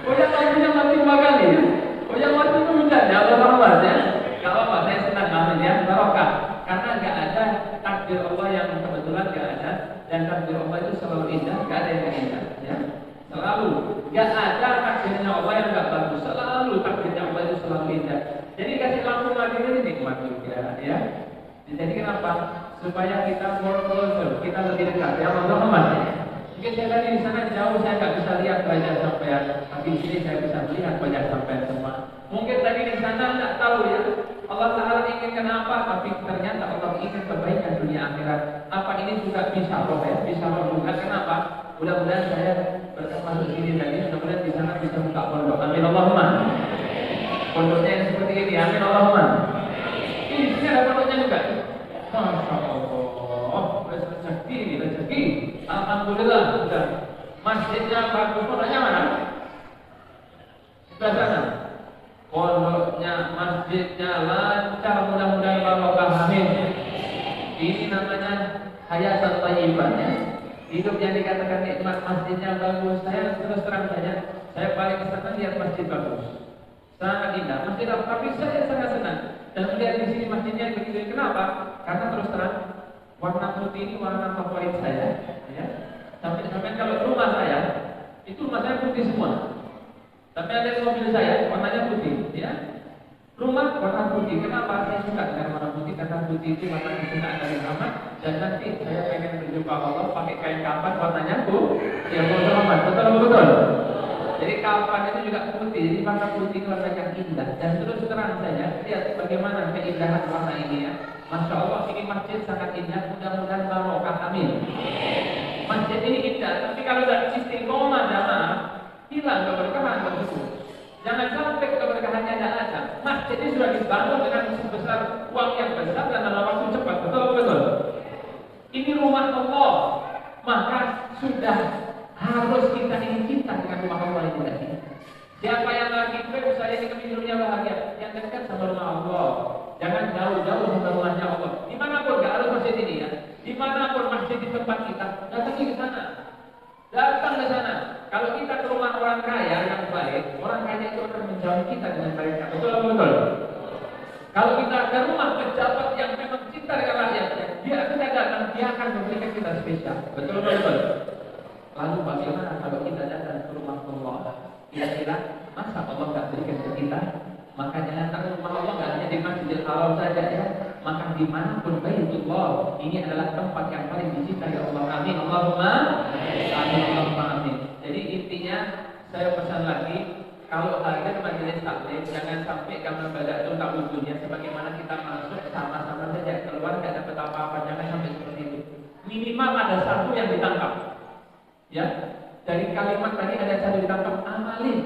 Oh yang lampunya mati 2 kali ya. Oh yang mati itu hujan ya Allah Muhammad ya. Gak apa-apa, saya senang amin ya. Barokah. Karena gak ada takdir Allah yang kebetulan gak ada. Dan takdir Allah itu selalu indah, gak ada yang gak indah ya. Selalu. Gak ada takdirnya Allah yang gak bagus. Selalu takdirnya Allah itu selalu indah. Jadi kasih lampu mati ini nikmat juga ya. Jadi kenapa? Supaya kita more closer, kita lebih dekat ya Allah Muhammad. Mungkin saya tadi di sana jauh saya nggak bisa lihat wajah sampean, tapi di sini saya bisa lihat wajah sampean semua. Mungkin tadi di sana nggak tahu ya Allah Taala ingin kenapa, tapi ternyata Allah ingin kebaikan dunia akhirat. Apa ini juga bisa roh ya, bisa roh juga. Kenapa? Mudah-mudahan saya masuk sini tadi, mudah-mudahan di sana bisa buka pondok. Amin Allahumma. Pondoknya yang seperti ini, amin Allahumma. Ini di sini ada pondoknya juga. Masya Allah, rezeki. Alhamdulillah, sudah. Masjidnya bagus, pondoknya mana? Sebelah sana. Pondoknya, masjidnya lancar, mudah-mudahan barokah, amin. Ini namanya hayatan thayyibah ya. Hidup yang dikatakan nikmat, masjidnya bagus. Saya terus terang saja, saya paling senang lihat masjid bagus. Sangat indah, masjid tapi saya sangat senang. Dan melihat di sini masjidnya begitu. Kenapa? Karena terus terang warna putih ini warna favorit saya. Ya. Sampai kalau rumah saya itu rumah saya putih semua. Tapi ada mobil saya warnanya putih. Ya. Rumah warna putih. Kenapa? Saya suka dengan warna putih karena putih itu warna kesukaan dari Muhammad. Dan nanti saya pengen berjumpa Allah pakai kain kafan warnanya ya betul. Jadi kafan itu juga putih, jadi warna putih itu warna yang indah. Dan terus terang saja, lihat bagaimana keindahan warna ini ya. Masya Allah, ini masjid sangat indah, mudah-mudahan barokah, amin. Masjid ini indah, tapi kalau dari istiqomah jamaah, hilang keberkahan tersebut. Jangan sampai keberkahannya tidak ada. Masjid ini sudah dibangun dengan sebesar uang yang besar dan dalam waktu cepat, betul. Ini rumah Allah, maka sudah harus kita ini cinta dengan rumah Allah itu tadi. Siapa yang lagi pray saya ingin hidupnya bahagia, yang dekat sama rumah Allah. Jangan jauh-jauh sama rumahnya Allah. Dimanapun, gak harus masjid ini ya. Dimanapun masjid di tempat kita, datangi ke sana. Datang ke sana. Kalau kita ke rumah orang kaya yang baik, orang kaya itu akan menjauhi kita dengan mereka. Betul. Kalau kita ke rumah pejabat yang memang cinta dengan rakyatnya, kita datang, dia akan memberikan kita spesial. Betul. Lalu bagaimana kalau kita datang ke rumah Allah? Kira-kira masa Allah tidak berikan ke kita? Maka jangan takut rumah Allah tidak hanya di Masjidil Haram saja ya. Maka dimanapun Baitullah, ini adalah tempat yang paling dicintai Allah. Amin Allahumma amin. Jadi intinya saya pesan lagi, kalau hadir majelis taklim jangan sampai karena badak itu tak wujudnya. Sebagaimana kita masuk sama-sama saja, keluar tidak dapat apa-apa. Jangan sampai seperti itu. Minimal ada satu yang ditangkap. Ya, dari kalimat tadi ada satu ditangkap, amalin.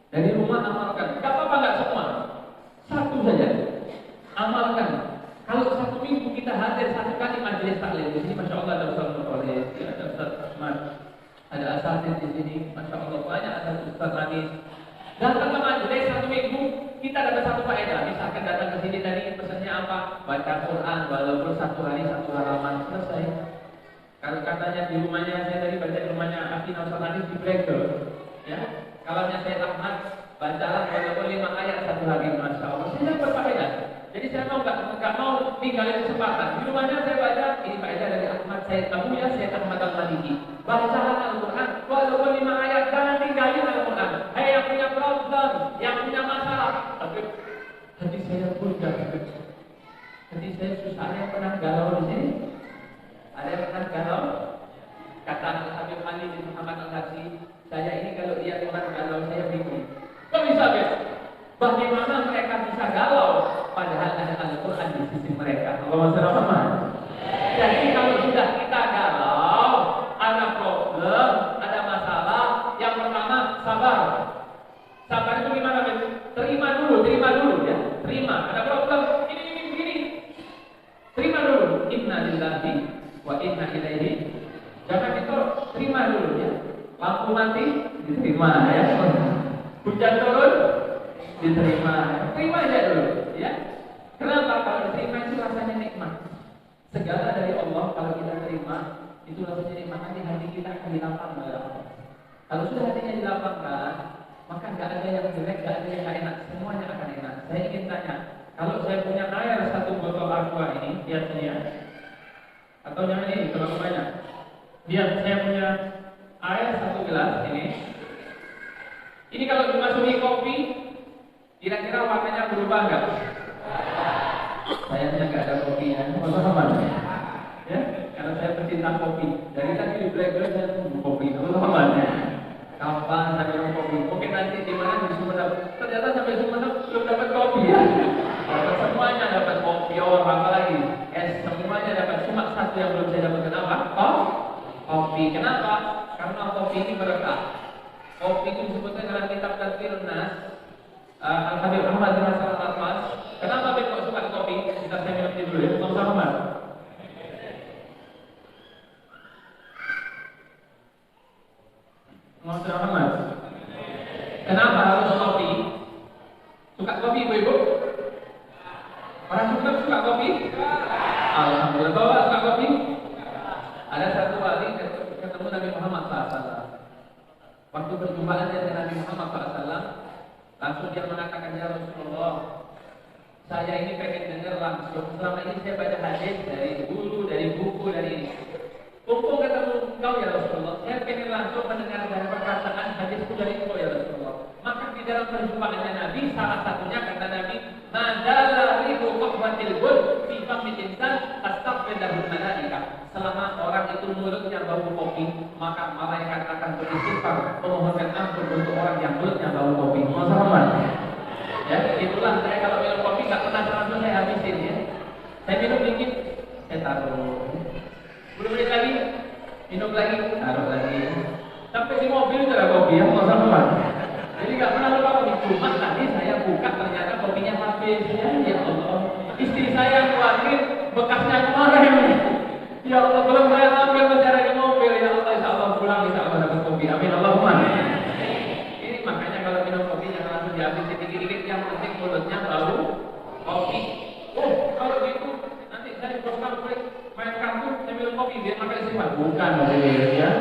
Dari rumah amalkan. Gak apa-apa gak semua. Satu saja. Amalkan. Kalau satu minggu kita hadir satu kali majelis taklim di sini, masya Allah ada Ustaz Nurholis, ada Ustaz Ahmad, ada asatidz di sini, masya Allah banyak, ada Ustaz Manis. Datang ke majelis satu minggu kita dapat satu faedah. Misalkan datang ke sini tadi pesannya apa? Baca Quran walaupun satu hari satu halaman, selesai. Kalau katanya di rumahnya saya tadi baca di rumahnya Aki Nausal Hadis di Breakdown, ya. Kalau saya Ahmad bacalah walaupun 5 ayat satu hari, masya Allah. Saya berfaedah. Jadi saya nggak mau tinggalin kesempatan. Di rumahnya saya baca ini faedah dari Ahmad Said Abu ya Said Ahmad Al-Maliki. Bacalah Al-Quran walaupun 5 ayat, jangan tinggalin Al-Quran. Hei yang punya problem, yang punya masalah. Tapi hati saya pun hati saya susah, yang pernah galau di sini. Ada yang pernah galau? Kata Habib Ali bin Muhammad Al-Haji, saya ini kalau lihat orang galau saya bingung. Kok bisa ya? Bagaimana mereka bisa galau? Padahal ada Al-Quran di sisi mereka. Allahumma shalli ala Muhammad. Jadi kalau sudah kita galau, ada problem, ada masalah, yang pertama sabar. Hujan turun, diterima. Terima aja dulu, ya. Kenapa? Kalau diterima itu rasanya nikmat. Segala dari Allah kalau kita terima itu rasanya nikmat. Nanti hati kita akan dilapangkan oleh Allah. Kalau sudah hatinya dilapangkan, maka nggak ada yang jelek, nggak ada yang nggak enak. Semuanya akan enak. Saya ingin tanya, kalau saya punya air 1 botol aqua ini, lihat saya. Atau jangan ini, terlalu banyak. Lihat, saya punya air 1 gelas ini. Ini kalau dimasuki kopi, kira-kira warnanya berubah nggak? Sayangnya nggak ada kopinya. Teman-teman, ya, karena saya pecinta kopi. Dari tadi di Blackberry saya tunggu kopi, teman-teman. Kapan saya minum kopi? Mungkin nanti di mana di Sumeneb. Ternyata sampai Sumeneb belum dapat kopi ya. Semuanya dapat kopi, apa lagi? Semuanya dapat. Cuma satu yang belum saya dapat, kenapa? Kopi. Kenapa? Karena kopi ini berkah. Kopi itu disebutkan dalam kitab Tazkirun Nas, Al-Habib Ahmad bin Hasan Al-Atmas. Kenapa kok suka kopi? Kita saya minum ini dulu ya, sama-sama. Muhammad. Kenapa harus kopi? Suka kopi ibu-ibu? Orang suka kopi? Alhamdulillah. Bapak suka kopi? Ada satu wali ketemu Nabi Muhammad SAW. Waktu perjumpaan dengan Nabi Muhammad SAW, langsung dia mengatakan, ya Rasulullah, saya ini pengen dengar langsung. Selama ini saya baca hadis dari guru, dari buku, dari ini. Mumpung ketemu engkau ya Rasulullah, saya pengen langsung mendengar dari perkataan hadisku dari engkau ya Rasulullah. Maka di dalam perjumpaannya Nabi, salah satunya kata Nabi, madalla rihu qahwatil bud fi famil insan astaghfirullah malaikah. Selama orang itu mulutnya bau kopi, maka malaikat akan beristighfar memohonkan ampun untuk orang yang mulutnya bau kopi. Muhammad. Ya, itulah saya kalau minum kopi nggak pernah langsung saya habisin ya. Saya minum dikit, saya taruh. 10 menit lagi, minum lagi, taruh lagi. Sampai di mobil itu ada kopi ya, Muhammad. Jadi nggak pernah lupa kopi. Cuma tadi saya buka ternyata kopinya habis ya Allah. Istri saya khawatir bekasnya kemarin. Ya Allah, belum saya ambil masih ada di mobil. Ya Allah, insya Allah pulang insya Allah dapat kopi. Amin Allahumma. Ini makanya kalau minum kopi jangan langsung dihabisin dikit-dikit. Yang penting mulutnya bau kopi. Oh, kalau gitu nanti saya program main kartu saya minum kopi biar makan istighfar. Bukan ya.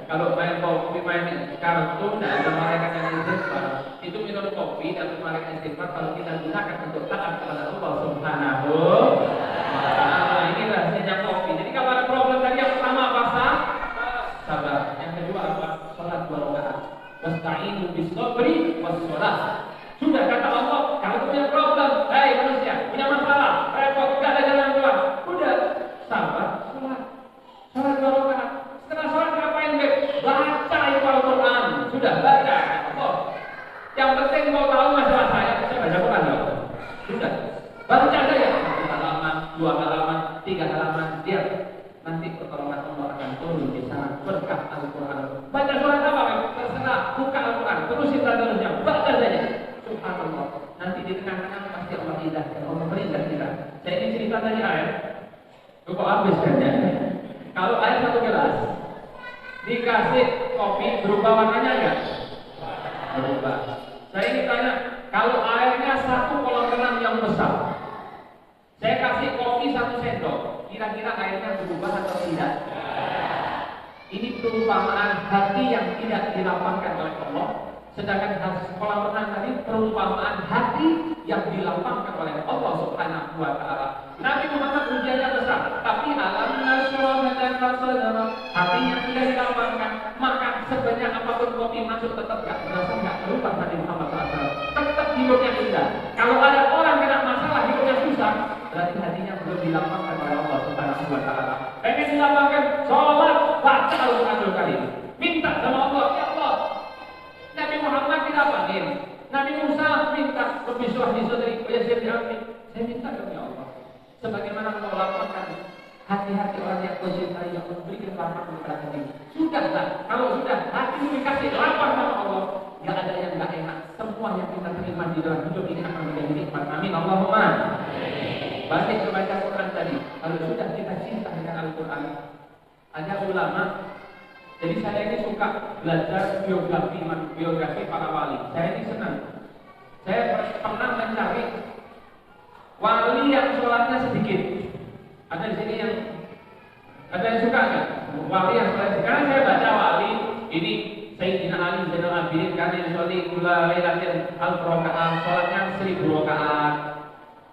Kalau main kopi main kartu tidak ada malaikat yang istighfar. Itu minum kopi dan malaikat istighfar kalau kita gunakan untuk taat kepada Allah Subhanahu wa ta'ala. Ini rahasianya kopi. Jadi kalau ada problem tadi yang pertama apa? Sabar. Yang kedua apa? Salat 2 rakaat. Wasta'inu bis-sabri was-shalah. Sudah kata Allah, kalau punya problem, hai manusia, punya masalah, repot, enggak ada jalan keluar. Udah, sabar, salat. Salat 2 rakaat. Setelah salat ngapain, Beb? Baca itu Al-Qur'an. Sudah baca. Oh. Yang penting mau tahu masalah saya baca Quran loh. Sudah. Baca saja. 1 halaman, 2 halaman, 3 halaman, diam. Nanti pertolongan Allah akan turun di sana berkah Al-Quran. Baca surat apa? Terserah, buka Al-Quran, terusin terusnya, baca saja. Subhanallah. Nanti di tengah-tengah pasti Allah hidayahkan, Allah berikan kita. Saya ini cerita tadi air. Kok habis kan ya? Kalau air 1 gelas dikasih kopi berubah warnanya enggak? Berubah. Saya ingin tanya, kalau airnya 1 kolam renang yang besar, saya kasih kopi 1 sendok, kira-kira airnya berubah atau tidak? Ini perumpamaan hati yang tidak dilapangkan oleh Allah. Sedangkan kolam renang tadi perumpamaan hati yang dilapangkan oleh Allah Subhanahu wa ta'ala. Nabi Muhammad ujiannya besar, tapi alam nasrah dan sadara, hatinya sudah dilapangkan, maka sebanyak apapun kopi masuk tetap gak berasa, gak berubah Nabi Muhammad SAW. Tetap hidupnya indah. Kalau ada orang kena masalah hidupnya susah, berarti hatinya belum dilapangkan oleh Allah Subhanahu wa ta'ala. Pengen dilapangkan, sholat, baca Al-Quranul Karim, minta sama Allah, ya Allah. Nabi Muhammad dilapangin, Nabi Musa minta lebih suami saudari, saya diambil. Saya minta dong ya Allah, sebagaimana kau lapangkan hati-hati orang yang kau cintai, yang kau berikan lapang kepada hati. Sudahlah, kalau sudah hati dikasih lapang sama Allah, gak ada yang gak enak. Semua yang kita terima di dalam hidup ini akan menjadi nikmat. Amin Allahumma. Balik ke baca Quran tadi, kalau sudah kita cinta dengan Al-Quran, ada ulama. Jadi saya ini suka belajar biografi para wali. Saya ini senang yang sholatnya sedikit. Ada di sini yang ada yang suka nggak? Wali yang sholat. Sekarang saya baca wali ini Sayyidina Ali Zainal Abidin kan yang sholat kula lailatin al-rakaat, sholatnya 1000 rakaat.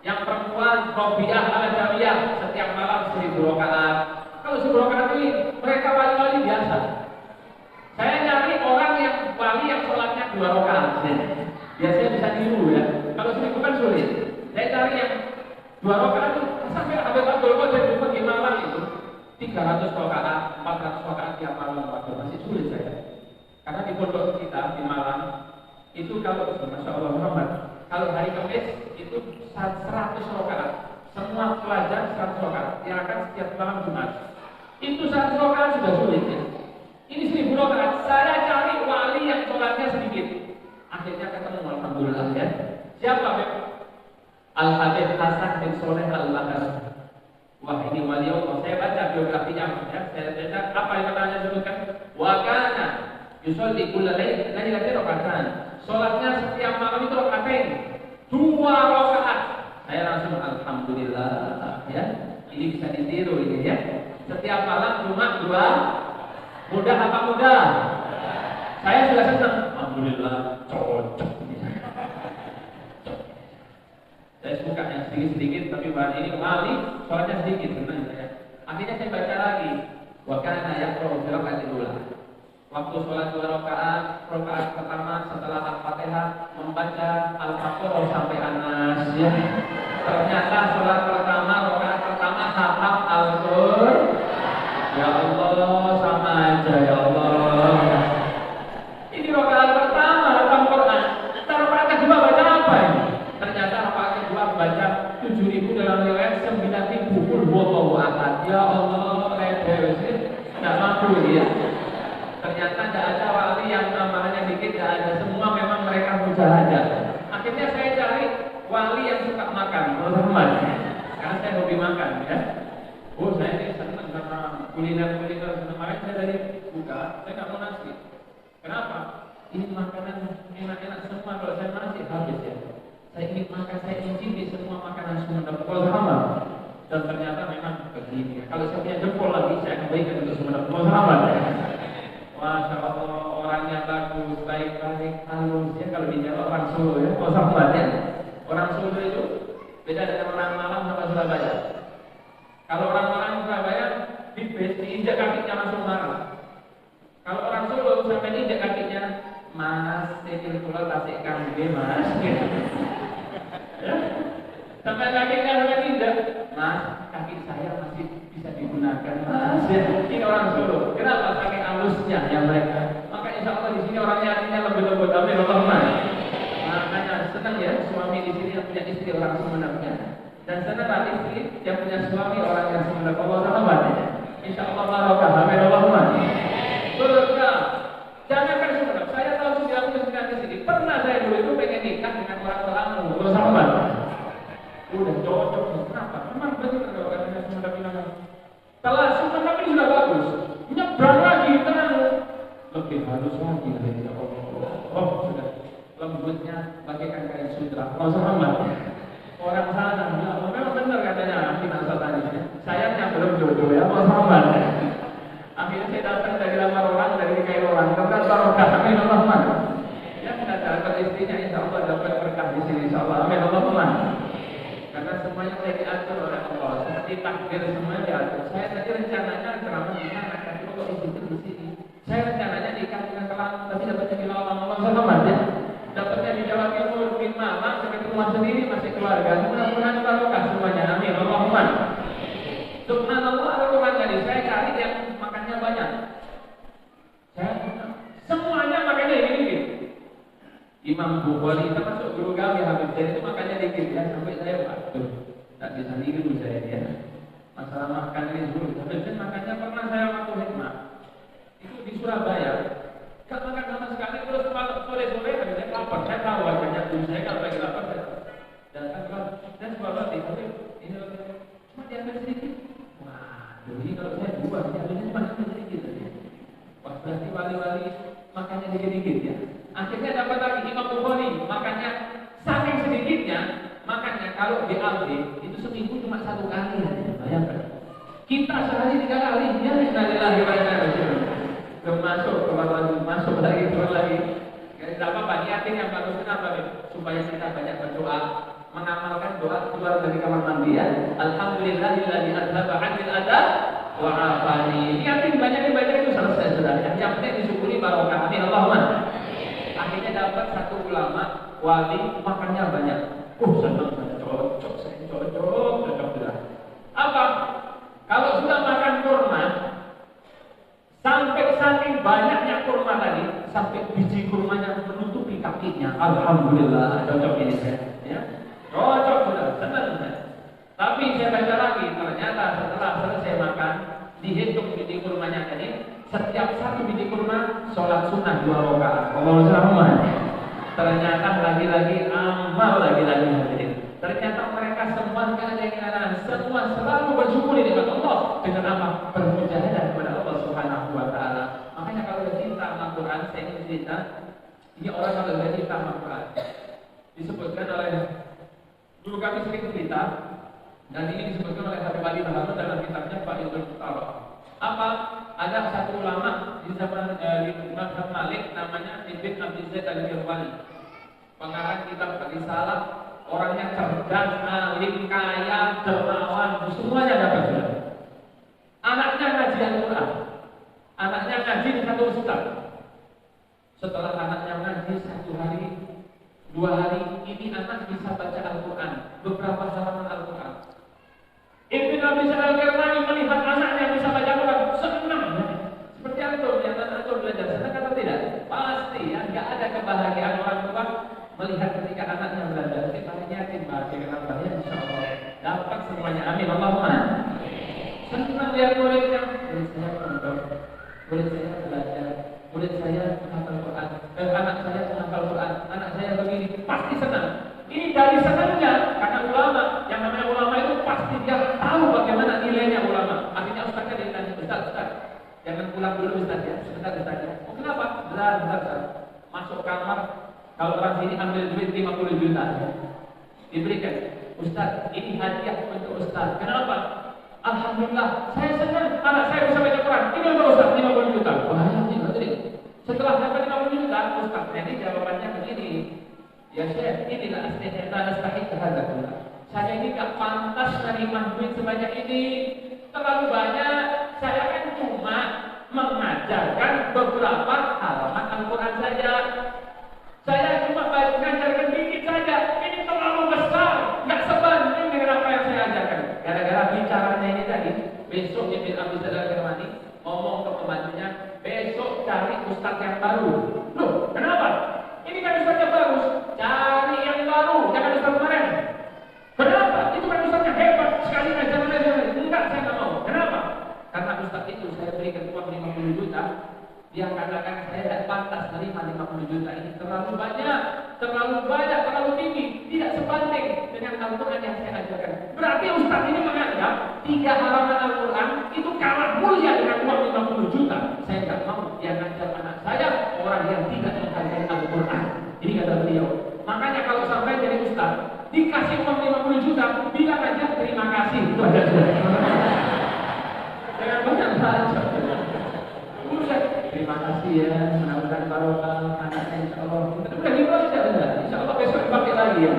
Yang perempuan Robiah al-Adawiyah setiap malam 1000 rakaat. Kalau 1000 rakaat ini mereka wali-wali biasa. Saya nyari orang yang wali yang sholatnya 2 rakaat. Biasanya bisa niru ya. Kalau 1000 kan sulit. Saya cari yang 2 rakaat itu sampai Habib Abdul Qadir itu di malam itu 300 rakaat, 400 rakaat tiap malam. Waduh, masih sulit saya. Karena di pondok kita di Malang itu kalau Masya Allah Muhammad, kalau hari Kamis itu 100 rakaat. Semua pelajar 100 rakaat. Yang akan setiap malam Jumat. Itu 100 rakaat sudah sulit ya. Ini 1000 rakaat. Saya cari wali yang sholatnya sedikit. Akhirnya ketemu alhamdulillah ya. Siapa Beb? Al-Habib Hasan bin Soleh Al-Bahar. Wah ini wali Allah. Saya baca biografinya ya. Saya baca apa yang katanya sebutkan. Wa kana yusolli kulla lailatin raka'atan. Salatnya setiap malam itu raka'atain. 2 rakaat. Saya langsung alhamdulillah ya. Ini bisa ditiru ini ya. Setiap malam cuma 2. Mudah apa mudah? Saya sudah senang. Alhamdulillah cocok. Saya suka yang sedikit-sedikit tapi bahan ini wali sholatnya sedikit benar ya. Akhirnya saya baca lagi. Wa kana yaqra'u fi raka'atil ula. Waktu sholat 2 rakaat, rakaat pertama setelah Al-Fatihah membaca Al-Baqarah sampai An-Nas ya. Ternyata sholat pertama, rakaat pertama hafal Al-Qur'an. Ya Allah sama aja ya Allah. Ini rakaat pertama hafal Quran. Entar rakaat kedua baca apa ini? Ternyata rakaat kedua baca 7.000 dalam riwayat 9.000 qul huwallahu ahad. Ya Allah, lebar sih. Enggak mampu ya. Ternyata tidak ada wali yang namanya dikit, tidak ada. Semua memang mereka mujahadah. Akhirnya saya cari wali yang suka makan, teman-teman. Karena saya hobi makan ya. Oh saya ini senang sama kuliner-kuliner. Kemarin saya dari buka, saya nggak mau nasi. Kenapa? Ini makanan enak-enak semua. Kalau saya nasi habis ya. Saya ingin makan, saya ingin semua makanan Sumeneb sama. Dan ternyata memang begini. Kalau saya punya jempol lagi, saya kembalikan untuk Sumeneb sama. Masya Allah, orangnya bagus, baik-baik, halus ya. Kalau bicara orang Solo ya, sahabat ya. Orang Solo itu beda dengan orang Malang sama Surabaya. Kalau orang Surabaya di bis, diinjak kakinya langsung marah. Kalau orang Solo sampai injak kakinya, Mas, ini pulau tasik kambing Mas. Ya. Sampai kakinya sampai injak, Mas, kaki saya masih bisa digunakan Mas. Ini orang Solo. Kenapa? Saking halusnya ya mereka. Maka insya Allah di sini orangnya hatinya lembut-lembut. Amin Allahumma. Makanya senang ya suami di sini yang punya istri orang Sumenebnya. Dan senang istri yang punya suami orang yang Sumeneb. Allah Ta'ala. Insya Allah barokah. Amin Allahumma. Surga. Jangankan Sumeneb. Saya tahu sudah punya di sini. Pernah saya dulu itu pengen nikah dengan orang Telangu. Allah Ta'ala. Udah cocok. Kenapa? Memang betul ada orang yang Sumeneb bilang. Kalau Sumeneb ini sudah bagus. Nyebrang lagi tenang. Lebih halus lagi dari Allah. Oh sudah lembutnya bagaikan kain sutra. Oh Muhammad. Orang sana bilang, memang benar katanya Amin Al-Fatani. Sayangnya belum jodoh ya, oh Muhammad. Akhirnya saya datang dari lamar orang, dari nikahi orang. Kemudian barokah Amin Muhammad. Ya kita dapat istrinya, insya Allah dapat berkah di sini, insya Allah Amin Muhammad. Karena semuanya sudah diatur oleh Allah. Seperti takdir semuanya diatur. Saya tadi rencananya ceramah di mana, tapi kok istri di sini. Saya rencananya nikah dengan Telangu, tapi dapatnya di Lawang-Lawang sama ya. Dapatnya di Jawa Timur, di Malang, sakit rumah sendiri masih keluarga. Mudah-mudahan barokah semuanya. Amin. Allahumma. Subhanallah Al-Quran tadi saya cari yang makannya banyak. Saya semuanya makannya ini. Imam Bukhari termasuk guru kami Habib Zain itu makannya dikit ya. Sampai saya waduh, tak bisa niru saya ya. Masalah makan ini dulu. Habib Zain makannya pernah saya waktu hikmah. Itu di Surabaya. Gak makan sama sekali, terus sore-sore Habib Zain lapar. Saya tahu banyak dulu saya kalau lagi lapar saya datang ke dan sebuah roti. Tapi ini cuma diambil sedikit. Waduh, ini kalau saya dua, diambilnya cuma sedikit. Wah, berarti wali-wali makannya dikit-dikit ya. Akhirnya dapat lagi Imam Bukhari makannya saking sedikitnya, makannya kalau BAB itu seminggu cuma 1 kali ya, bayangkan. Kita sehari 3 kali, ya innalillahi wa inna ilaihi raji'un. Masuk, keluar lagi, masuk lagi, keluar lagi. Kenapa niatin yang bagus kenapa? Supaya kita banyak berdoa, mengamalkan doa keluar dari kamar mandi ya. Alhamdulillahilladzi adzhaba 'anil adha wa 'afani. Niatin banyak itu selesai sudah. Yang penting disyukuri barokah. Amin Allahumma. Akhirnya dapat satu ulama wali makannya banyak. Senang saya cocok sudah. Apa? Kalau sudah makan kurma, sampai saking banyaknya kurma tadi, sampai biji kurmanya menutupi kakinya. Alhamdulillah, cocok ini saya. Ya, cocok sudah, senang saya. Tapi saya baca lagi, ternyata setelah selesai makan, dihitung biji kurmanya tadi, setiap satu biji kurma sholat sunnah 2 rakaat. Allahumma. Ternyata lagi-lagi amal lagi-lagi. Ternyata mereka semua tidak ada yang heran, semua selalu bersyukur di depan Allah dengan apa? Bermujahadah kepada Allah Subhanahu wa taala. Makanya kalau sudah cinta sama Quran, saya ingin cerita, ini orang kalau sudah cinta sama Quran. Disebutkan oleh dulu kami sering cerita, dan ini disebutkan oleh Habib Ali Taharun dalam kitabnya Faidul Mutarok. Apa? Ada satu ulama di zaman Imam Malik namanya Ibn Abi Zaid al-Qirwani. Pengarang kitab Risalah, orangnya cerdas, alim, kaya, dermawan, semuanya dapat sudah. Anaknya ngaji Al-Quran, anaknya ngaji di satu ustaz. Setelah anaknya ngaji 1 hari, 2 hari, ini anak bisa baca Al-Quran, beberapa halaman Al-Quran. Ibn Abi Zaid al-Qirwani melihat anaknya bisa baca Al-Quran, senang. Seperti antum, yang antum belajar, senang atau tidak? Pasti, ya, nggak ada kebahagiaan orang tua melihat ketika anaknya belajar. Kita niatin bahagia kenapa ya, insya Allah dapat semuanya. Amin Allahumma. Senang lihat muridnya, murid saya pondok, murid saya belajar, murid saya menghafal Quran, anak saya menghafal Quran, anak saya begini, pasti senang. Ini dari senangnya karena ulama, yang namanya ulama itu pasti dia tahu bagaimana nilainya ulama. Akhirnya ustaznya ditanya, Ustaz, jangan pulang dulu Ustaz ya, sebentar Ustaz ya. Oh kenapa? Bentar. Masuk kamar. Kalau orang sini ambil duit 50 juta, diberikan. Ustaz, ini hadiah untuk Ustaz. Kenapa? Alhamdulillah, saya senang anak saya bisa baca Quran. Ini untuk Ustaz 50 juta. Wah, ini. Setelah dapat 50 juta, Ustaz, jadi jawabannya begini. Ya Syekh, inilah astahik hadza. Saya ini gak pantas menerima duit sebanyak ini. Terlalu banyak. Saya kan cuma mengajarkan beberapa halaman Al-Quran saja. Saya cuma mengajarkan dikit saja. Ini terlalu besar, nggak sebanding dengan apa yang saya ajarkan. Gara-gara bicaranya ini tadi, besok Ibn Abi Zaid al-Qirwani ngomong ke pembantunya, besok cari ustaz yang baru. Loh, kenapa? Ini kan ustaz yang bagus. Cari yang baru, jangan ustaz kemarin. Kenapa? Itu kan ustaznya hebat sekali ngajar. Enggak, saya nggak mau. Kenapa? Karena ustaz itu saya berikan uang 50 juta. Dia katakan saya tidak pantas menerima 50 juta ini, terlalu banyak, terlalu tinggi, tidak sebanding dengan Al-Quran yang saya ajarkan. Berarti Ustaz ini menganggap 3 halaman Al-Quran itu kalah mulia dengan uang 50 juta. Saya tidak mau dia ngajar anak saya orang yang tidak menghargai Al-Quran. Ini kata beliau. Makanya kalau sampai jadi Ustaz dikasih uang 50 juta, bilang aja terima kasih. Itu aja sudah. Jangan banyak baca. Terima kasih ya, mudah-mudahan barokah anaknya insya Allah. Udah gitu aja, insya Allah besok dipakai lagi ya.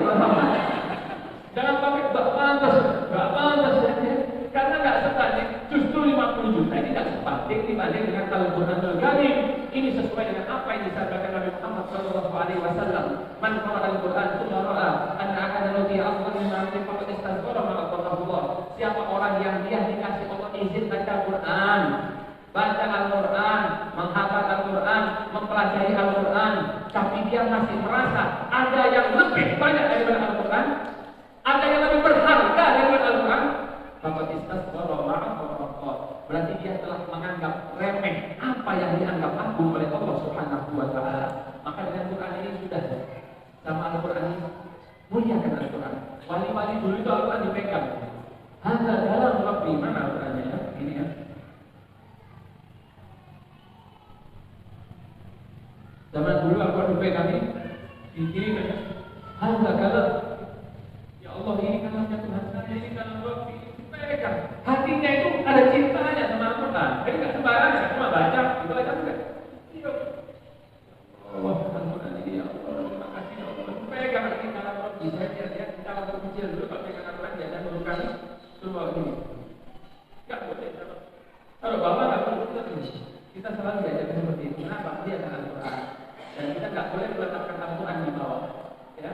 Jangan pakai gak pantas ya. Karena gak sebanding, justru 50 juta ini gak sebanding dibanding dengan Al-Quranul Karim. Ini sesuai dengan apa yang disampaikan Nabi Muhammad SAW. Man qara'a al-Quran tsumma ra'a anna akan nuti afdal mimma faqad istaghfara ma Allah. Siapa orang yang dia dikasih Allah izin baca Quran, baca Al-Quran, menghafal Al-Quran, mempelajari Al-Quran, tapi dia masih merasa ada yang lebih banyak daripada Al-Quran, ada yang lebih berharga daripada Al-Quran, maka istasghara ma'a Allah. Berarti dia telah menganggap remeh apa yang dianggap agung oleh Allah Subhanahu wa taala. Maka dengan Quran ini sudah sama Al-Quran ini muliakan Al-Quran. Wali-wali dulu itu Al-Quran dipegang. Hadza kalam Rabbi, mana Al-Qurannya ya? Ini ya. Zaman dulu Al-Quran dipegang ini, di kiri kan, hadza kalam. Ya Allah, ini kan bagi saya dia kita waktu kecil dulu kalau pegang Al-Quran dia ada bukan suruh ini. Enggak boleh. Kalau bapak nggak perlu kita selalu diajarkan seperti itu. Kenapa? Dia adalah Al-Quran dan kita nggak boleh meletakkan Al-Quran di bawah. Ya.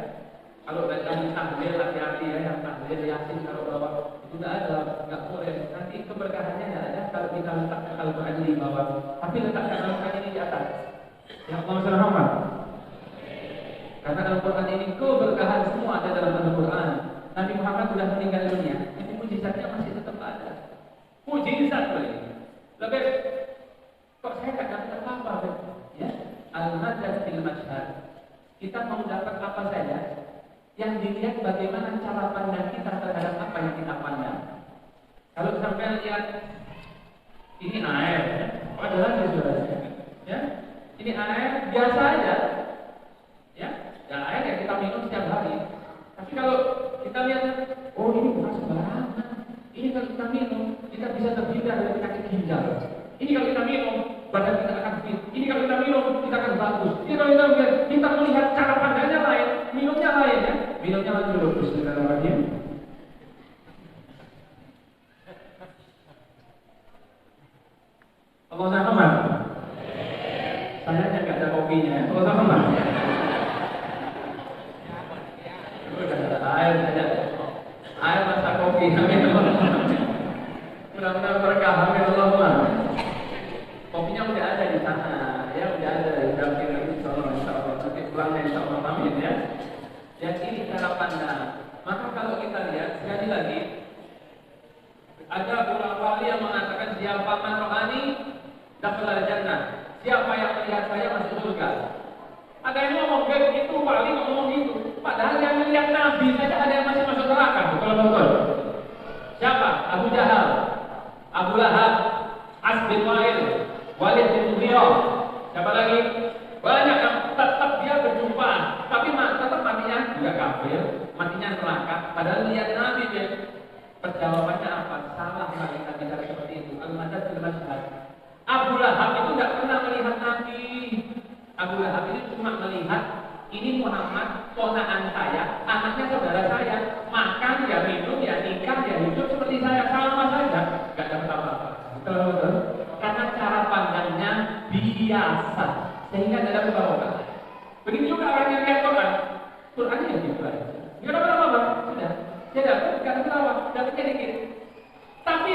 Kalau lagi tahlil hati-hati ya, yang tahlil yasin kalau bawah itu nggak boleh. Nanti keberkahannya nggak ada kalau kita letakkan Al-Quran di bawah. Tapi letakkan Al-Quran ini di atas. Ya Allah Muhammad. Karena Al-Quran ini keberkahan semua ada dalam Al-Quran. Nabi Muhammad sudah meninggal dunia, tapi mujizatnya masih tetap ada. Mujizat boleh. Lebih kok saya tak dapat apa-apa? Ya, al-madad fil mashhad. Kita mau dapat apa saja yang dilihat bagaimana cara pandang kita terhadap apa yang kita pandang. Kalau sampai lihat ini air, ya, padahal ya, ini air biasa aja, ya air yang kita minum setiap hari. Tapi kalau kita lihat, oh ini bukan sembarangan. Ini kalau kita minum, kita bisa terhindar dari penyakit ginjal. Ini kalau kita minum, badan kita akan fit. Ini kalau kita minum, kita akan bagus. Ini kalau kita melihat cara pandangnya lain, minumnya lain ya. Minumnya lain dulu. Bismillahirrahmanirrahim. Allah Muhammad. Saya nggak ada kopinya ya. Allah Muhammad. Air saja. Air masa kopi. Mudah-mudahan berkah. Alhamdulillah. Kopinya udah ada di sana, ya udah ada di dapur insyaallah. Nanti pulangnya insyaallah amin ya. Yang ini cara pandang. Maka kalau kita lihat sekali lagi, ada ulama wali yang mengatakan siapa man rohani dapat jannah. Siapa yang melihat saya masuk surga. Ada yang ngomong begitu, wali ngomong gitu. Padahal yang melihat Nabi saja ada yang masih masuk neraka, betul. Siapa? Abu Jahal, Abu Lahab, As bin Wa'il, Walid bin Mughirah. Siapa lagi? Banyak yang tetap dia berjumpa, tapi tetap matinya juga kafir, matinya neraka. Padahal lihat Nabi dia. Perjawabannya apa? Salah kali kita bicara seperti itu. Al-Madad fil mashhad. Abu Lahab itu tidak pernah melihat Nabi. Abu Lahab itu cuma melihat ini Muhammad, ponakan saya, anaknya saudara saya, makan, ya minum, ya nikah, ya hidup seperti saya, sama saja, nggak dapat apa-apa. Betul. Karena cara pandangnya biasa, sehingga tidak dapat apa-apa. Begitu juga orang yang lihat Qurannya ya gitu aja. Nggak dapat apa-apa, sudah. Dia dapat, nggak dapat apa, dapatnya dikit. Tapi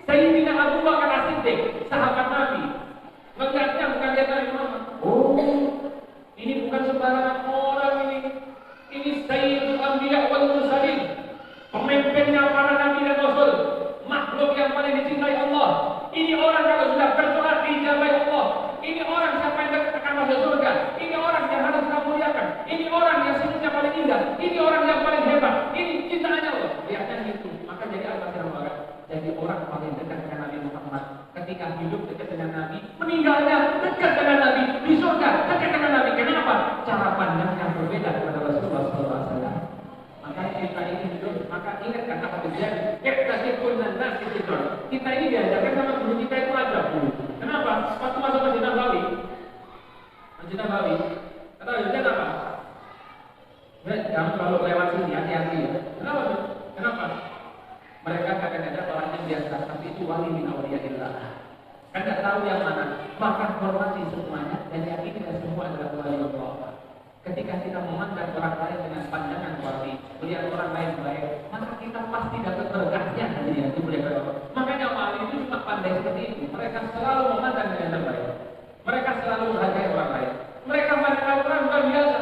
Sayyidina Abu Bakar As-Siddiq, sahabat Nabi, melihatnya bukan lihat Nabi Muhammad. Oh, ini bukan sembarangan orang ini. Ini Sayyidul Anbiya wal Mursalin, pemimpinnya para nabi dan rasul, makhluk yang paling dicintai Allah. Ini orang kalau sudah berdoa dijabai Allah. Ini orang siapa yang akan masuk surga. Ini orang yang harus kamu muliakan. Ini orang yang senyumnya paling indah. Ini orang yang paling hebat. Ini cintaannya Allah. Lihatnya gitu. Maka jadi Al-Fatihah. Jadi orang paling dekat dengan Nabi Muhammad. Ketika hidup dekat dengan Nabi, meninggalnya dekat dengan Nabi, di surga dekat dengan Nabi. Kenapa? Cara pandang yang berbeda kepada Rasulullah SAW. Maka kita ini hidup, maka ingatkan apa terjadi. Kita ini diajarkan sama guru kita itu aja dulu. Kenapa? Waktu masuk Masjid Nabawi, kata Ustaz apa? Kamu kalau lewat sini hati-hati ya. Kenapa? Mereka kadang-kadang orang yang biasa, tapi itu wali min awliyaillah. Kan tidak tahu yang mana. Maka hormati semuanya dan yakini semua adalah wali Allah. Ketika kita memandang orang lain dengan pandangan wali, melihat orang lain baik, maka kita pasti dapat berkahnya dari yang dimuliakan Allah. Makanya wali itu cuma pandai seperti itu. Mereka selalu memandang dengan baik. Mereka selalu menghargai orang lain. Mereka memandang Al-Quran bukan biasa.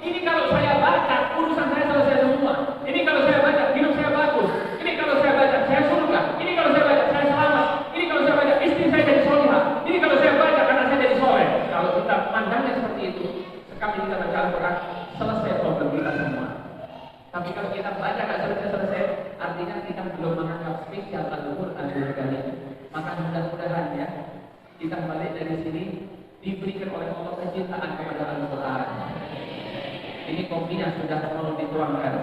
Ini kalau saya baca, urusan saya selesai semua. Ini kalau saya baca, hidup saya bagus. Ini kalau saya baca, saya surga. Ini kalau saya baca, saya selamat. Ini kalau saya baca, istri saya jadi solihah. Ini kalau saya baca, anak saya jadi soleh. Kalau kita pandangnya seperti itu, sekali kita baca Al-Quran, selesai problem kita semua. Tapi kalau kita baca nggak selesai, artinya kita belum menganggap spesial Al-Quran kali. Maka mudah-mudahan ya, kita balik dari sini diberikan oleh Allah kecintaan kepada Al-Quran. Ini kopinya sudah mau dituangkan.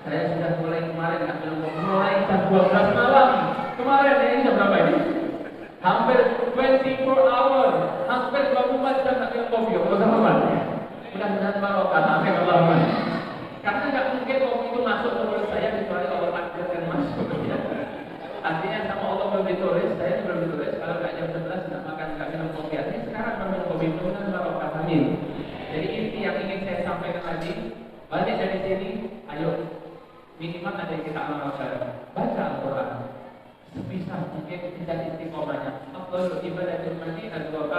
Saya sudah mulai kemarin nggak minum kopi, mulai jam 12 malam. Kemarin ini jam berapa ini? Hampir 24 hour, hampir 24 jam nggak minum kopi. Mudah-mudahan barokah. tadi, balik dari sini, ayo minimal ada yang kita amalkan. Baca Al-Quran. Sebisa mungkin kita istiqomahnya. Afdhalul ibadatil mar'i afdhalul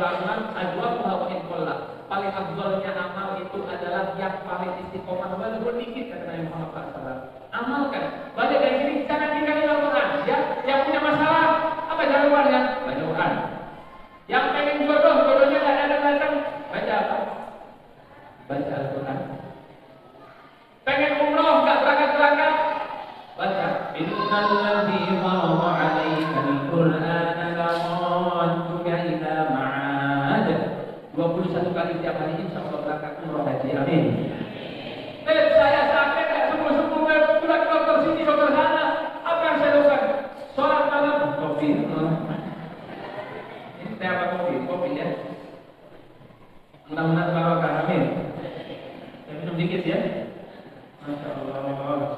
amal adwamuha wa in qalla. Paling afdhalnya amal itu adalah yang paling istiqomah walaupun dikit, kata Nabi Muhammad SAW. Amalkan. Balik dari sini jangan tinggalin Al-Quran. Ya, yang punya masalah apa jalan keluarnya? Baca Quran. Yang pengen jodoh, jodohnya tidak ada datang, baca apa? Baca Al-Quran. Pengen umroh, nggak berangkat, baca. Innal ladzi farada 'alaika al-Qur'ana laradduka ila ma'ad. 21 kali setiap hari insyaallah berangkat umroh haji. Amin. Saya sakit, nggak sembuh-sembuh, pulang ke dokter sini, dokter sana. Apa yang saya lakukan? Sholat malam, kopi. Ini teh apa kopi ya? Mudah-mudahan barokah. Amin. Saya minum dikit ya. Masya Allah.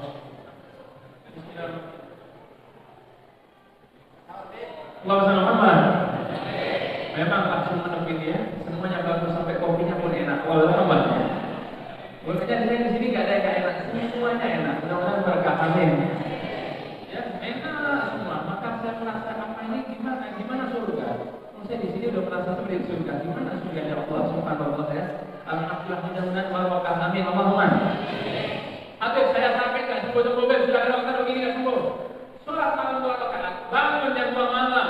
Allahumma Muhammad. Memang langsung menepin ya. Semuanya bagus sampai kopinya pun enak. Allahumma Muhammad. Bukannya saya di sini nggak ada yang nggak enak. Semuanya enak. Mudah-mudahan berkah. Amin. Ya enak semua. Maka saya merasa apa ini gimana surga? Saya di sini udah merasa seperti surga. Gimana surga ya Allah Subhanahu wa taala? Alhamdulillah mudah-mudahan barokah. Amin. Allahumma. Habis saya sampai nggak sembuh-sembuh, sudah ada dokter begini nggak sembuh. Sholat malam 2 rakaat, bangun jam 2 malam.